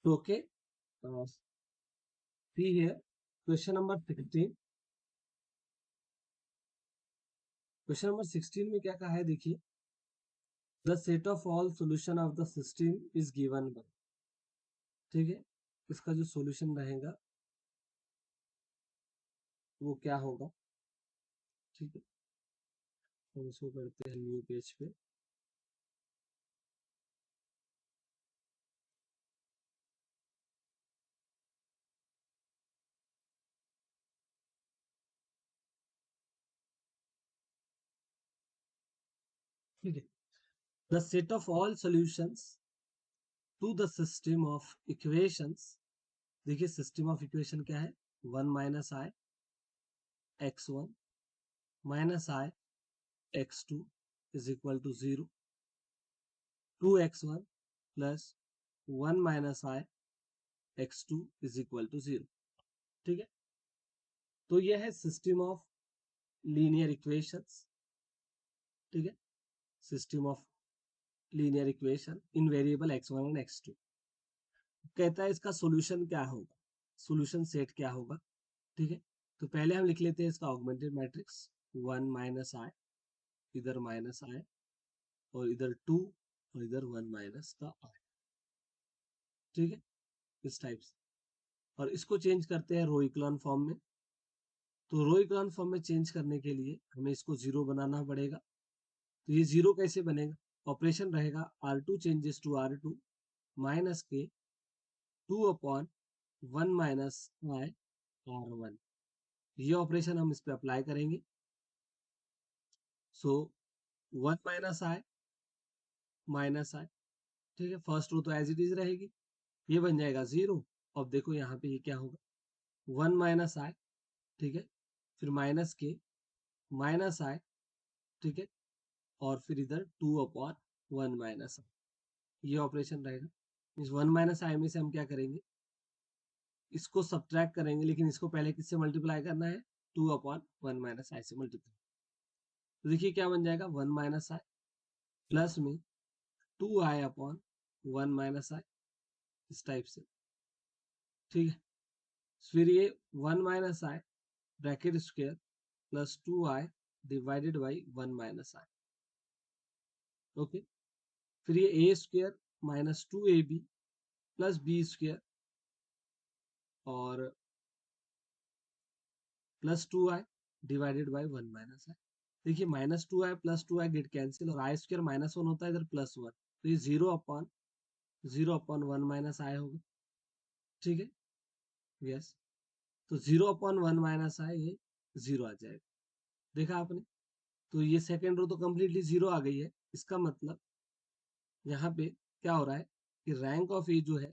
Okay, see here question number 16. Question number 16 में क्या कहा है देखिए, the set of all solution of the system is given by, ठीक है, इसका जो सॉल्यूशन रहेगा वो क्या होगा, ठीक है। हम इसको करते हैं न्यू पेज पे। ठीक है, the set of all solutions to the system of equations, देखिए सिस्टम ऑफ इक्वेशन क्या है, 1 minus I X one minus I X two is equal to 0, 2x1 plus 1 minus I X two is equal to 0, ठीक है। तो यह है system of linear equations, ठीक है, system of linear equation in variable x1 and x2। कहता है इसका सॉल्यूशन क्या होगा, सॉल्यूशन सेट क्या होगा, ठीक है। तो पहले हम लिख लेते हैं इसका ऑगमेंटेड मैट्रिक्स, 1 माइनस आई, इधर माइनस आई और इधर 2 और इधर 1 माइनस का आई, ठीक है, इस टाइप से। और इसको चेंज करते हैं रो इक्लॉन फॉर्म में। तो रो इक्लॉन फॉर्म में चेंज करने के लिए हमें इसको 0 बनाना पड़ेगा। तो ये 0 कैसे बनेगा, ऑपरेशन रहेगा R2 changes to R2 minus के 2 अपॉन 1 माइनस आई R1, ये ऑपरेशन हम इस पे अप्लाई करेंगे। सो 1 माइनस आई, ठीक है, फर्स्ट रो तो एज इट इज रहेगी, ये बन जाएगा 0। अब देखो यहाँ पे ये क्या होगा, 1 माइनस आई, ठीक है, फिर माइनस के माइनस आई, ठीक है, और फिर इधर 2 अपॉन 1 माइनस आई, ये ऑपरेशन रहेगा। इस 1 माइनस आई में से हम क्या करेंगे, इसको सब्ट्रैक्ट करेंगे, लेकिन इसको पहले किससे मल्टीप्लाई करना है, 2 अपॉन 1 माइनस आई से मल्टीप्लाई। तो देखिए क्या बन जाएगा, 1 माइनस आई प्लस में 2 आई अपॉन 1 माइनस आई, इस टाइप से, ठीक है। फिर ये 1 minus i bracket square plus 2 i divided by 1 minus i, okay. फिर ये A square minus 2ab plus B square और plus 2 i divided by 1 minus i. देखिए minus 2 i plus 2 i get cancel और आई स्क्वायर माइनस 1 होता है, इधर plus 1, तो ये 0 अपॉन 1 माइनस आई होगा, ठीक है, यस। तो 0 अपॉन 1 माइनस आई, ये 0 आ जाएगा, देखा आपने। तो ये सेकेंड रो तो कम्प्लीटली 0 आ गई है, इसका मतलब यहाँ पे क्या हो रहा है कि रैंक ऑफ ए जो है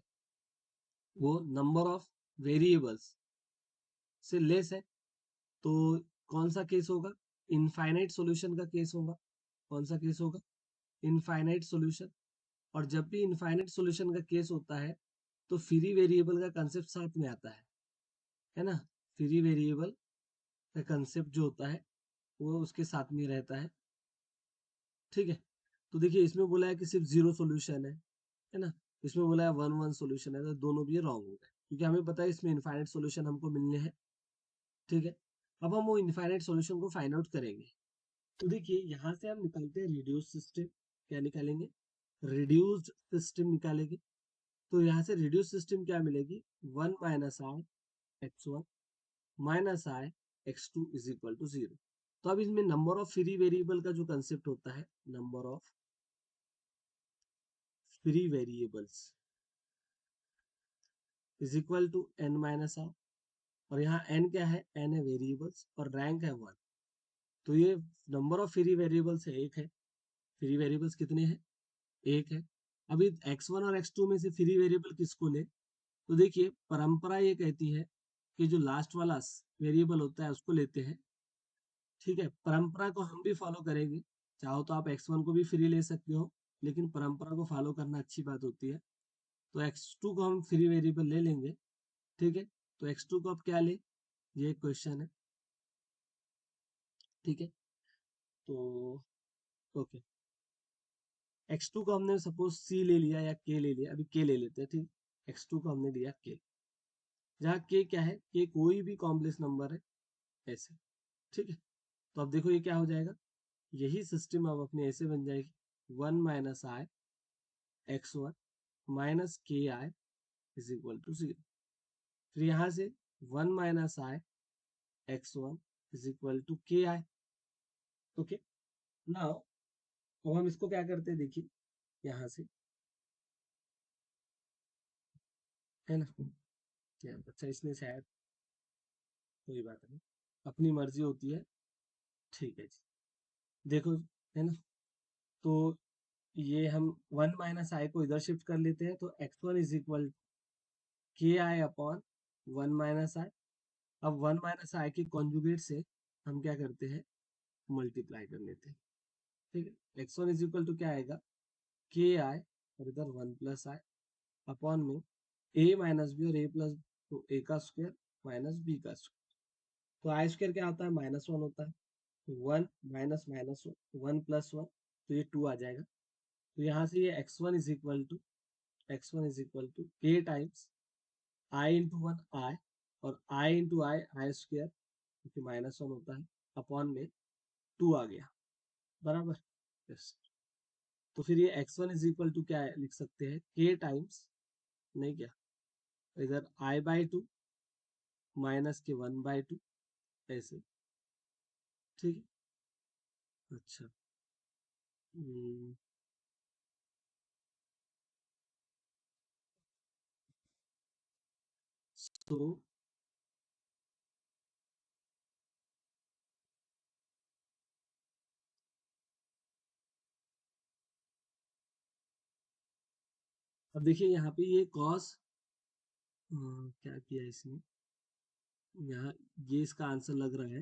वो नंबर ऑफ वेरिएबल्स से लेस है। तो कौन सा केस होगा, इनफाइनाइट सॉल्यूशन का केस होगा। कौन सा केस होगा, इनफाइनाइट सॉल्यूशन। और जब भी इनफाइनाइट सॉल्यूशन का केस होता है तो फ्री वेरिएबल का कंसेप्ट साथ में आता है ना। फ्री वेरिएबल का कंसेप्ट जो होता है वो उसके साथ में रहता है, ठीक है। तो देखिए इसमें बोला है कि सिर्फ 0 सॉल्यूशन है ना, इसमें बोला है 1 1 सॉल्यूशन है, तो दोनों भी रॉन्ग हो गए, क्योंकि हमें पता है इसमें इनफाइनाइट सॉल्यूशन हमको मिलने हैं, ठीक है। अब हम वो इनफाइनाइट सॉल्यूशन को फाइंड आउट करेंगे। तो देखिए यहाँ से हम निकालते हैं रिड्यूस सिस्टम, क्या निकालेंगे, रिड्यूस्ड सिस्टम निकालेंगे। तो यहाँ से रिड्यूस सिस्टम क्या मिलेगी, 1 minus I X one minus I X two is equal to 0। तो अब इसमें नंबर ऑफ फ्री वेरिएबल का जो कंसेप्ट होता है, number of free variables is equal to n minus R, और यहाँ n क्या है, n है वेरिएबल्स और रैंक है 1। तो ये नंबर ऑफ फ्री वेरिएबल्स है, एक है। फ्री वेरिएबल्स कितने हैं, एक है। अभी x1 और x2 में से फ्री वेरिएबल किसको ले, तो देखिए परंपरा ये कहती है कि जो लास्ट वाला वेरिएबल होता है उसको लेते हैं, ठीक है। परंपरा को हम भी फॉलो करेंगे, चाहो तो आप x1 को भी फ्री ले सकते हो, लेकिन परंपरा को फॉलो करना अच्छी बात होती है। तो x2 को हम फ्री वेरिएबल ले लेंगे, ठीक है। तो x2 को अब क्या ले, ये क्वेश्चन है, ठीक है। तो ओके, x2 को हमने सपोज c ले लिया या k ले लिया, अभी k ले लेते हैं, ठीक। x2 को हमने दिया k, जहाँ k क्या है, k कोई भी कॉम्प्लेक्स नंबर है ऐसे, ठीक है। तो अब देखो ये क्या हो जाएगा, यही सिस्टम अब अपने ऐसे बन जाएगी, 1 माइनस आई x1 माइनस के आई इज इक्वल टू 0। फिर यहाँ से 1 minus I x1 is equal to K I. Okay, now अब हम इसको क्या करते हैं, देखिए यहाँ से, है ना, अच्छा इसमें शायद कोई बात नहीं, अपनी मर्जी होती है, ठीक है जी। देखो, है ना, तो ये हम 1 माइनस आई को इधर शिफ्ट कर लेते हैं, तो x1 इज इक्वल के आई अपॉन 1 माइनस आई। अब 1 माइनस आई के कॉन्जुगेट से हम क्या करते हैं, मल्टीप्लाई कर लेते हैं, ठीक है। x1 इज इक्वल टू क्या आएगा, के आई और इधर 1 प्लस आई अपॉन में a माइनस बी, और a प्लस, तो a का स्क्वायर माइनस b का स्क्वायर, तो आई स्क्वायर क्या होता है, -1 होता है, तो 1 माइनस माइनस 1 प्लस 1, तो ये 2 आ जाएगा। तो यहाँ से ये x1 is equal to a times I into 1 I, और आई इंटू आई स्क्वायर, क्योंकि -1 होता है, अपॉन में 2 आ गया, बराबर, यस। तो फिर ये x1 इज इक्वल टू क्या है, लिख सकते हैं k टाइम्स, नहीं क्या, इधर i/2 माइनस के 1/2 ऐसे, ठीक है। अच्छा, तो अब देखिए यहाँ पे ये cos, क्या किया इसने यहाँ, ये इसका आंसर लग रहा है,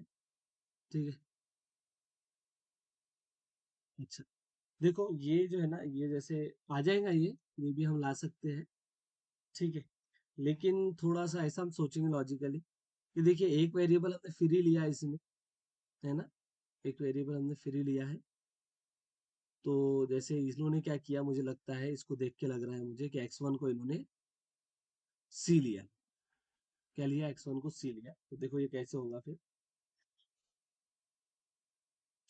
ठीक है। अच्छा, देखो ये जो है ना, ये जैसे आ जाएगा, ये भी हम ला सकते हैं, ठीक है। लेकिन थोड़ा सा ऐसा हम सोचेंगे लॉजिकली, कि देखिए एक वेरिएबल हमने फ्री लिया है इसमें, है ना, एक वेरिएबल हमने फ्री लिया है, तो जैसे इन्होंने क्या किया, मुझे लगता है, इसको देख के लग रहा है मुझे कि x1 को इन्होंने c लिया, क्या लिया, x1 को c लिया। तो देखो ये कैसे होगा फिर,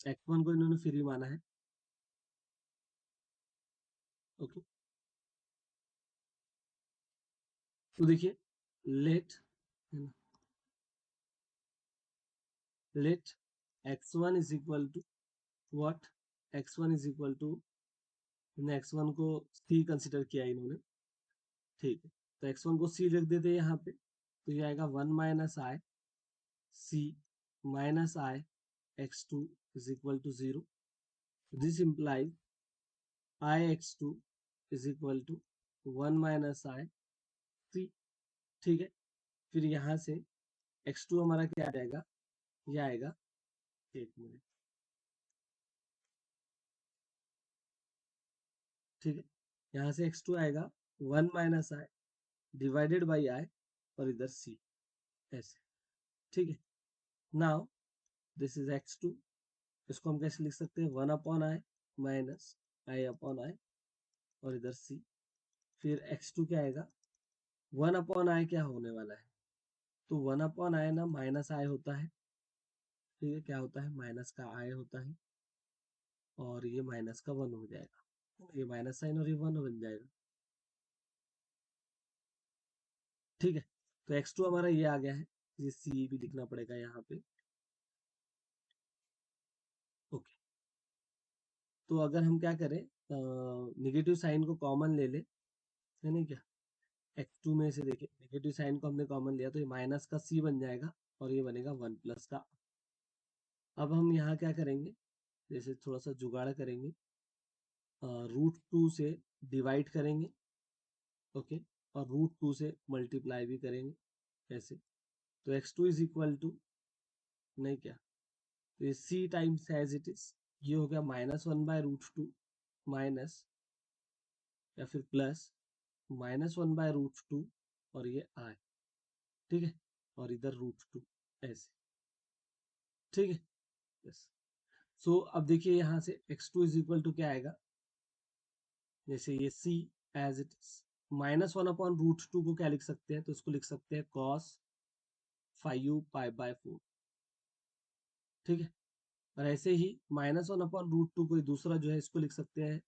x1 को इन्होंने फ्री माना है, ओके। तो देखिए, लेट, है ना, let x1 is equal to what, x1 is equal to, x1 को c कंसिडर किया इन्होंने, ठीक है। तो x1 को c लिख देते हैं यहाँ पे, तो ये आएगा 1 minus I c minus I x2 is equal to 0। This implies I x2 is equal to 1 minus I c, ठीक है। फिर यहाँ से x2 हमारा क्या आ जाएगा, ये आएगा, एक मिनट, ठीक है। यहाँ से x2 आएगा 1 minus I divided by I, और इधर c ऐसे, ठीक है। नाउ दिस इज x2, इसको हम कैसे लिख सकते हैं, 1 upon I minus I upon I, और इधर c। फिर x2 क्या आएगा, 1 अपॉन आई क्या होने वाला है, तो 1 अपॉन आई ना माइनस आई होता है, ठीक है, क्या होता है, माइनस का आई होता है, और ये माइनस का 1 हो जाएगा, ये माइनस साइन और ये 1 बन जाएगा, ठीक है। तो x2 हमारा ये आ गया है, ये c भी लिखना पड़ेगा यहाँ पे, ओके। तो अगर हम क्या करें, निगेटिव साइन को कॉमन ले ले, है ना, क्या x2 में से देखिए, नेगेटिव साइन को हमने कॉमन लिया, तो ये माइनस का c बन जाएगा, और ये बनेगा 1 प्लस का। अब हम यहाँ क्या करेंगे, जैसे थोड़ा सा जुगाड़ करेंगे, √2 से डिवाइड करेंगे, ओके, और √2 से मल्टीप्लाई भी करेंगे ऐसे। तो x2 इज इक्वल टू, नहीं क्या, तो ये c times as it is, ये हो गया -1/√2 माइनस, या फिर प्लस -1/√2, और ये i, ठीक है, और इधर √2 ऐसे, ठीक है, यस। सो अब देखिए यहाँ से x2 इज इक्वल टू क्या आएगा, जैसे ये c एज इट इज, -1/√2 को क्या लिख सकते हैं, तो इसको लिख सकते हैं cos 5u π/4, ठीक है। और ऐसे ही -1/√2 कोई दूसरा जो है इसको लिख सकते हैं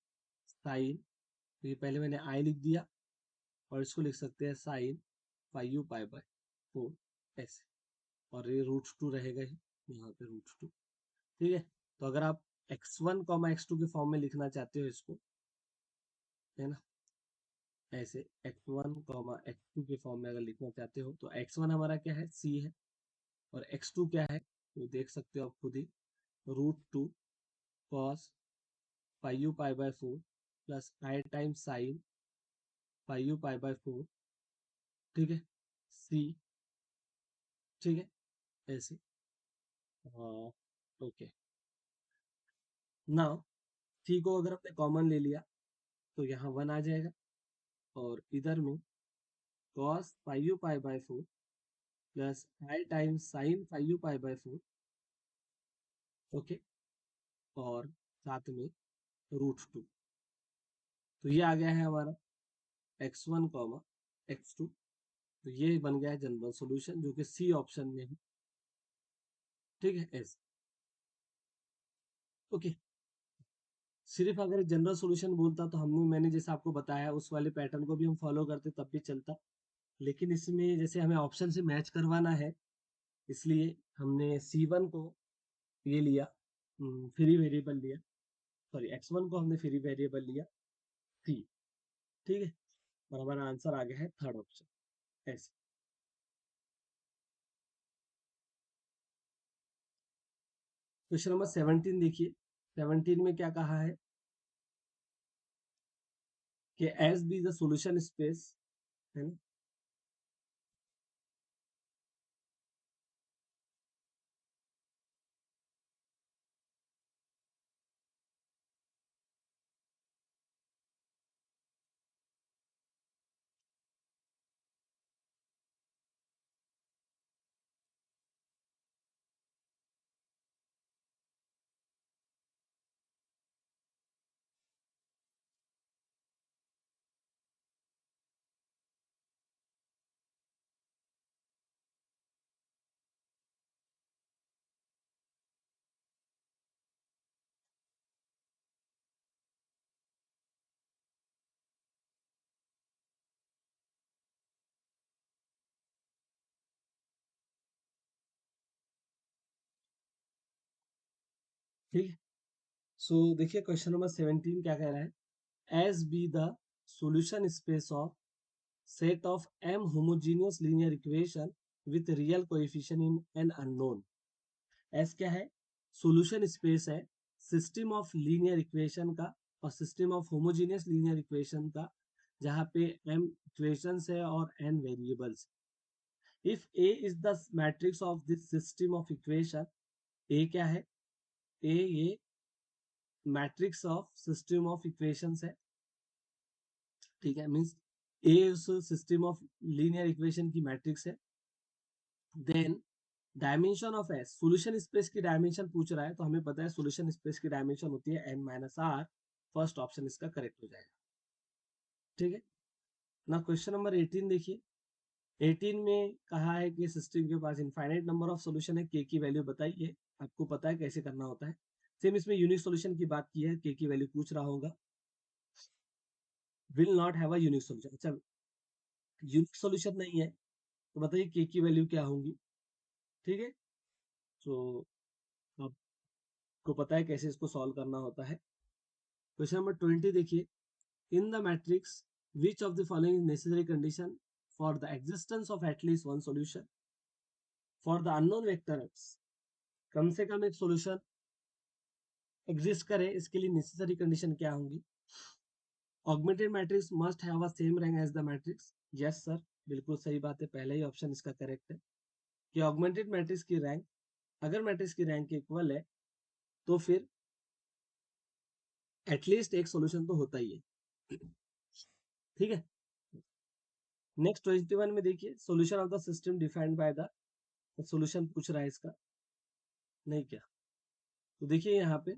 साइन, तो ये पहले मैंने i लिख दिया, और इसको लिख सकते हैं साइन 5u π/4 ऐसे, और ये √2 रहेगा ही यहाँ पे √2, ठीक है। तो अगर आप x1, x2 के फॉर्म में लिखना चाहते हो इसको, है ना, ऐसे x1, x2 के फॉर्म में अगर लिखना चाहते हो, तो x1 हमारा क्या है, c है, और x2 क्या है, तो देख सकते हो आप खुद ही, √2 cos 5u π/4 plus i times sine 5u π/4, ठीक है, c, ठीक है, ऐसे। ओके, नाउ c को अगर आपने कॉमन ले लिया तो यहाँ 1 आ जाएगा, और इधर में cos 5u π/4 plus i times sine 5u π/4, okay, और साथ में √2, तो ये आ गया है हमारा x1, x2, तो ये बन गया है जनरल सॉल्यूशन, जो कि सी ऑप्शन में है, ठीक है, ऐसे। ओके, सिर्फ अगर जनरल सॉल्यूशन बोलता तो मैंने जैसे आपको बताया उस वाले पैटर्न को भी हम फॉलो करते तब भी चलता, लेकिन इसमें जैसे हमें ऑप्शन से मैच करवाना है, इसलिए हमने C1 को ये लिया, फ्री वेरिएबल लिया, सॉरी x1 को हमने फ्री वेरिएबल लिया C, ठीक है, और हमारा आंसर आ गया है थर्ड ऑप्शन, ऐसे। क्वेश्चन नंबर 17 देखिए, 17 में क्या कहा है कि S be the solution space, है ना, ठीक है। सो देखिए क्वेश्चन नंबर 17 क्या कह रहा है, S be the solution space of set of m homogeneous linear equation with real coefficient in n unknown। s क्या है, सॉल्यूशन स्पेस है सिस्टम ऑफ लीनियर इक्वेशन का, और system of homogeneous linear equation का, जहाँ पे m इक्वेशंस है और n variables. If a is the matrix of this system of equation, a क्या है, a ये matrix of system of equations है, ठीक है, मींस a उस सिस्टम ऑफ लीनियर इक्वेशन की मैट्रिक्स है, then dimension of S, solution space की डायमेंशन पूछ रहा है, तो हमें पता है सॉल्यूशन स्पेस की डायमेंशन होती है n-r, फर्स्ट ऑप्शन इसका करेक्ट हो जाएगा, ठीक है ना। क्वेश्चन नंबर 18 देखिए, 18 में कहा है कि सिस्टम के पास इनफाइनाइट नंबर ऑफ सॉल्यूशन है, के की वैल्यू बताइए, आपको पता है कैसे करना होता है। सेम इसमें यूनिक सॉल्यूशन की बात की है, के की वैल्यू पूछ रहा होगा, will not have a unique solution, अच्छा यूनिक सॉल्यूशन नहीं है, तो बताइए के की वैल्यू क्या होंगी, ठीक है। तो आपको पता है कैसे इसको सॉल्व करना होता है। क्वेश्चन नंबर 20 देखिए, in the matrix which of the following is necessary condition for the existence of at least one solution for the unknown vector x, कम से कम एक सॉल्यूशन एग्जिस्ट करे, इसके लिए नेसेसरी कंडीशन क्या होंगी। Augmented matrix must have a same rank as the matrix, yes sir, बिल्कुल सही बात है, पहला ही ऑप्शन इसका करेक्ट है कि ऑगमेंटेड मैट्रिक्स की रैंक, अगर मैट्रिक्स की रैंक इक्वल है तो फिर एटलीस्ट एक सॉल्यूशन तो होता ही है, ठीक है। नेक्स्ट 21 में देखिए, solution of the system defined by the, solution पूछ रहा है इसका, नहीं क्या, तो देखिए यहाँ पे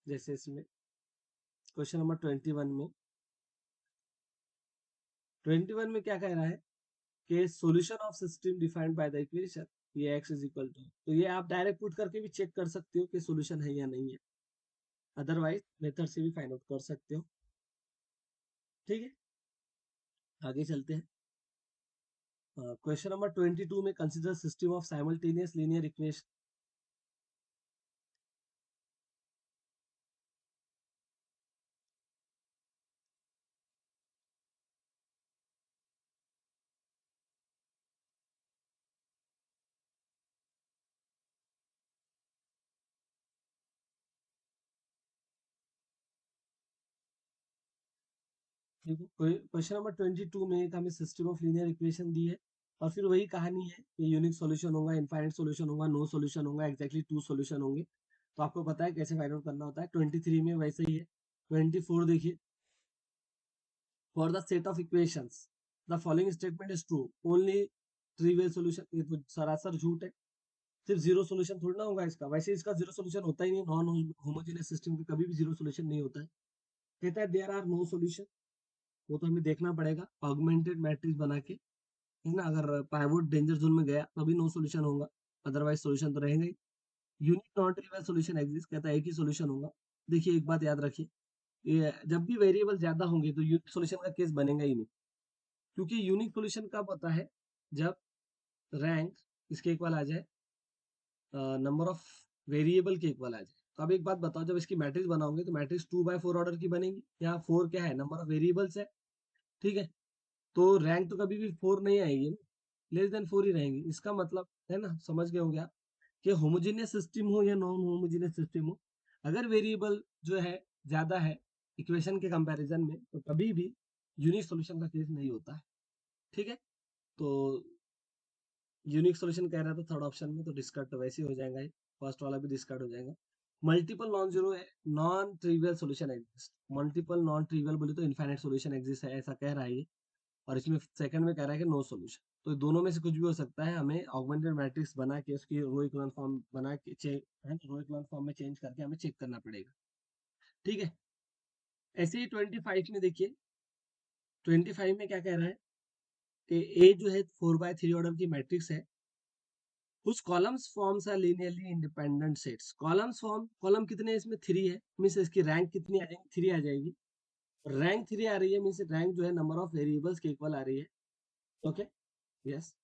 जैसे इसमें क्वेश्चन नंबर 21 में 21 में क्या कह रहा है कि solution of system defined by the equation ये x इज इक्वल टू, तो ये आप डायरेक्ट पुट करके भी चेक कर सकते हो कि सॉल्यूशन है या नहीं है, अदरवाइज मेथड से भी फाइंड आउट कर सकते हो। ठीक है, आगे चलते हैं। क्वेश्चन नंबर 22 में consider system of simultaneous linear equation. ठीक है, क्वेश्चन नंबर 22 में एक हमें सिस्टम ऑफ लीनियर इक्वेशन दी है और फिर वही कहानी है कि यूनिक सॉल्यूशन होगा, इनफाइनाइट सॉल्यूशन होगा, नो सॉल्यूशन होगा, एग्जैक्टली टू सॉल्यूशन होंगे। तो आपको पता है कैसे फाइंड आउट करना होता है। 23 में वैसे ही है। 24 देखिए, for the set of equations the following statement is true only trivial solution. ये तो सरासर झूठ है, सिर्फ जीरो सॉल्यूशन थोड़ा ना होगा इसका, वैसे इसका जीरो सॉल्यूशन होता ही नहीं, नॉन होमोजेनियस सिस्टम का कभी भी जीरो सॉल्यूशन नहीं होता है। कहता है देयर आर नो सॉल्यूशन, वो तो हमें देखना पड़ेगा ऑगमेंटेड मैट्रिक्स बना के, है ना। अगर पाइवोट डेंजर जोन में गया तभी नो सॉल्यूशन होगा, अदरवाइज सॉल्यूशन तो रहेंगे ही। Unique non trivial solution exist, कहता है एक ही सॉल्यूशन होगा। देखिए एक बात याद रखिए, ये जब भी वेरिएबल ज्यादा होंगे तो यूनिक सॉल्यूशन का केस बनेगा ही नहीं, क्योंकि यूनिक सॉल्यूशन कब होता है, जब रैंक इसके इक्वल आ जाए नंबर ऑफ वेरिएबल के इक्वल आ जाए। तो अब एक बात बताओ, जब इसकी मैट्रिक्स बनाओगे तो मैट्रिक्स 2/4 ऑर्डर की बनेगी, यहाँ 4 क्या है, नंबर ऑफ वेरिएबल्स है। ठीक है, तो रैंक तो कभी भी 4 नहीं आएगी ना, लेस देन 4 ही रहेंगी। इसका मतलब है ना, समझ गए होंगे आप कि होमोजेनियस सिस्टम हो या नॉन होमोजेनियस सिस्टम हो, अगर वेरिएबल जो है ज्यादा है इक्वेशन के कंपैरिजन में, तो कभी भी यूनिक सॉल्यूशन का केस नहीं होता है। ठीक है, तो यूनिक सॉल्यूशन कह रहा था थर्ड ऑप्शन में, तो डिस्कार्ड तो वैसे ही हो जाएगा, फर्स्ट वाला भी डिस्कार्ड हो जाएगा। मल्टीपल नॉन जीरो है, non trivial solution exist. Multiple non trivial बोले तो इनफाइनाइट सॉल्यूशन एग्जिस्ट है, ऐसा कह रहा है ये। और इसमें सेकंड में कह रहा है कि नो सॉल्यूशन। तो दोनों में से कुछ भी हो सकता है, हमें ऑगमेंटेड मैट्रिक्स बना के उसकी रो इक्विवेलेंट फॉर्म बना के रो इक्विवेलेंट फॉर्म में चेंज करके हमें चेक करना पड़ेगा। ठीक है, ऐसे ही 25 में देखिए, 25 में क्या कह रहा है कि ए जो है 4/3 ऑर्डर की मैट्रिक्स है, कुछ columns forms are linearly independent sets. Columns form, column कितने हैं इसमें, 3 है, मीन्स इसकी रैंक कितनी आ जाएगी, 3 आ जाएगी। रैंक 3 आ रही है, मीन्स रैंक जो है नंबर ऑफ वेरिएबल्स के इक्वल आ रही है। ओके, यस,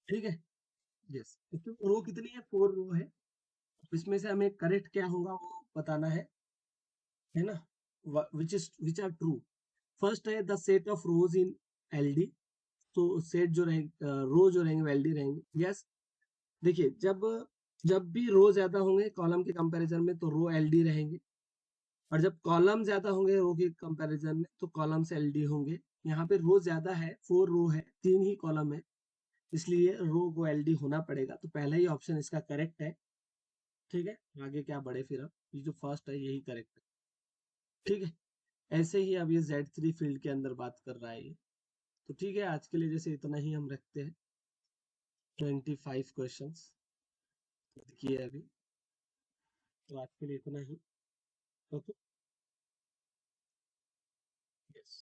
ठीक है, यस। इसमें रो कितनी है, 4 रो है। इसमें से हमें करेक्ट क्या होगा वो बताना है ना, विच आर ट्रू। फर्स्ट है the set of rows in LD, तो सेट जो रहेंगे, रो जो रहेंगे एलडी रहेंगे, यस। देखिए जब जब भी रो ज्यादा होंगे कॉलम के कंपैरिजन में तो रो एलडी रहेंगे, और जब कॉलम ज्यादा होंगे रो के कंपैरिजन में तो कॉलम्स एलडी होंगे। यहाँ पे रो ज्यादा है, 4 रो है, 3 ही कॉलम है, इसलिए रो को एलडी होना पड़ेगा, तो पहला ही ऑप्शन इसका करेक्ट है। ठीक है, आगे क्या बढ़े फिर, अब ये जो फर्स्ट है यही करेक्ट है। ठीक है, ऐसे ही अब ये Z3 फील्ड के अंदर बात कर रहा है ये। तो ठीक है, आज के लिए जैसे इतना ही हम रखते हैं, 25 क्वेश्चंस किए अभी, तो आज के लिए इतना ही। Okay, yes.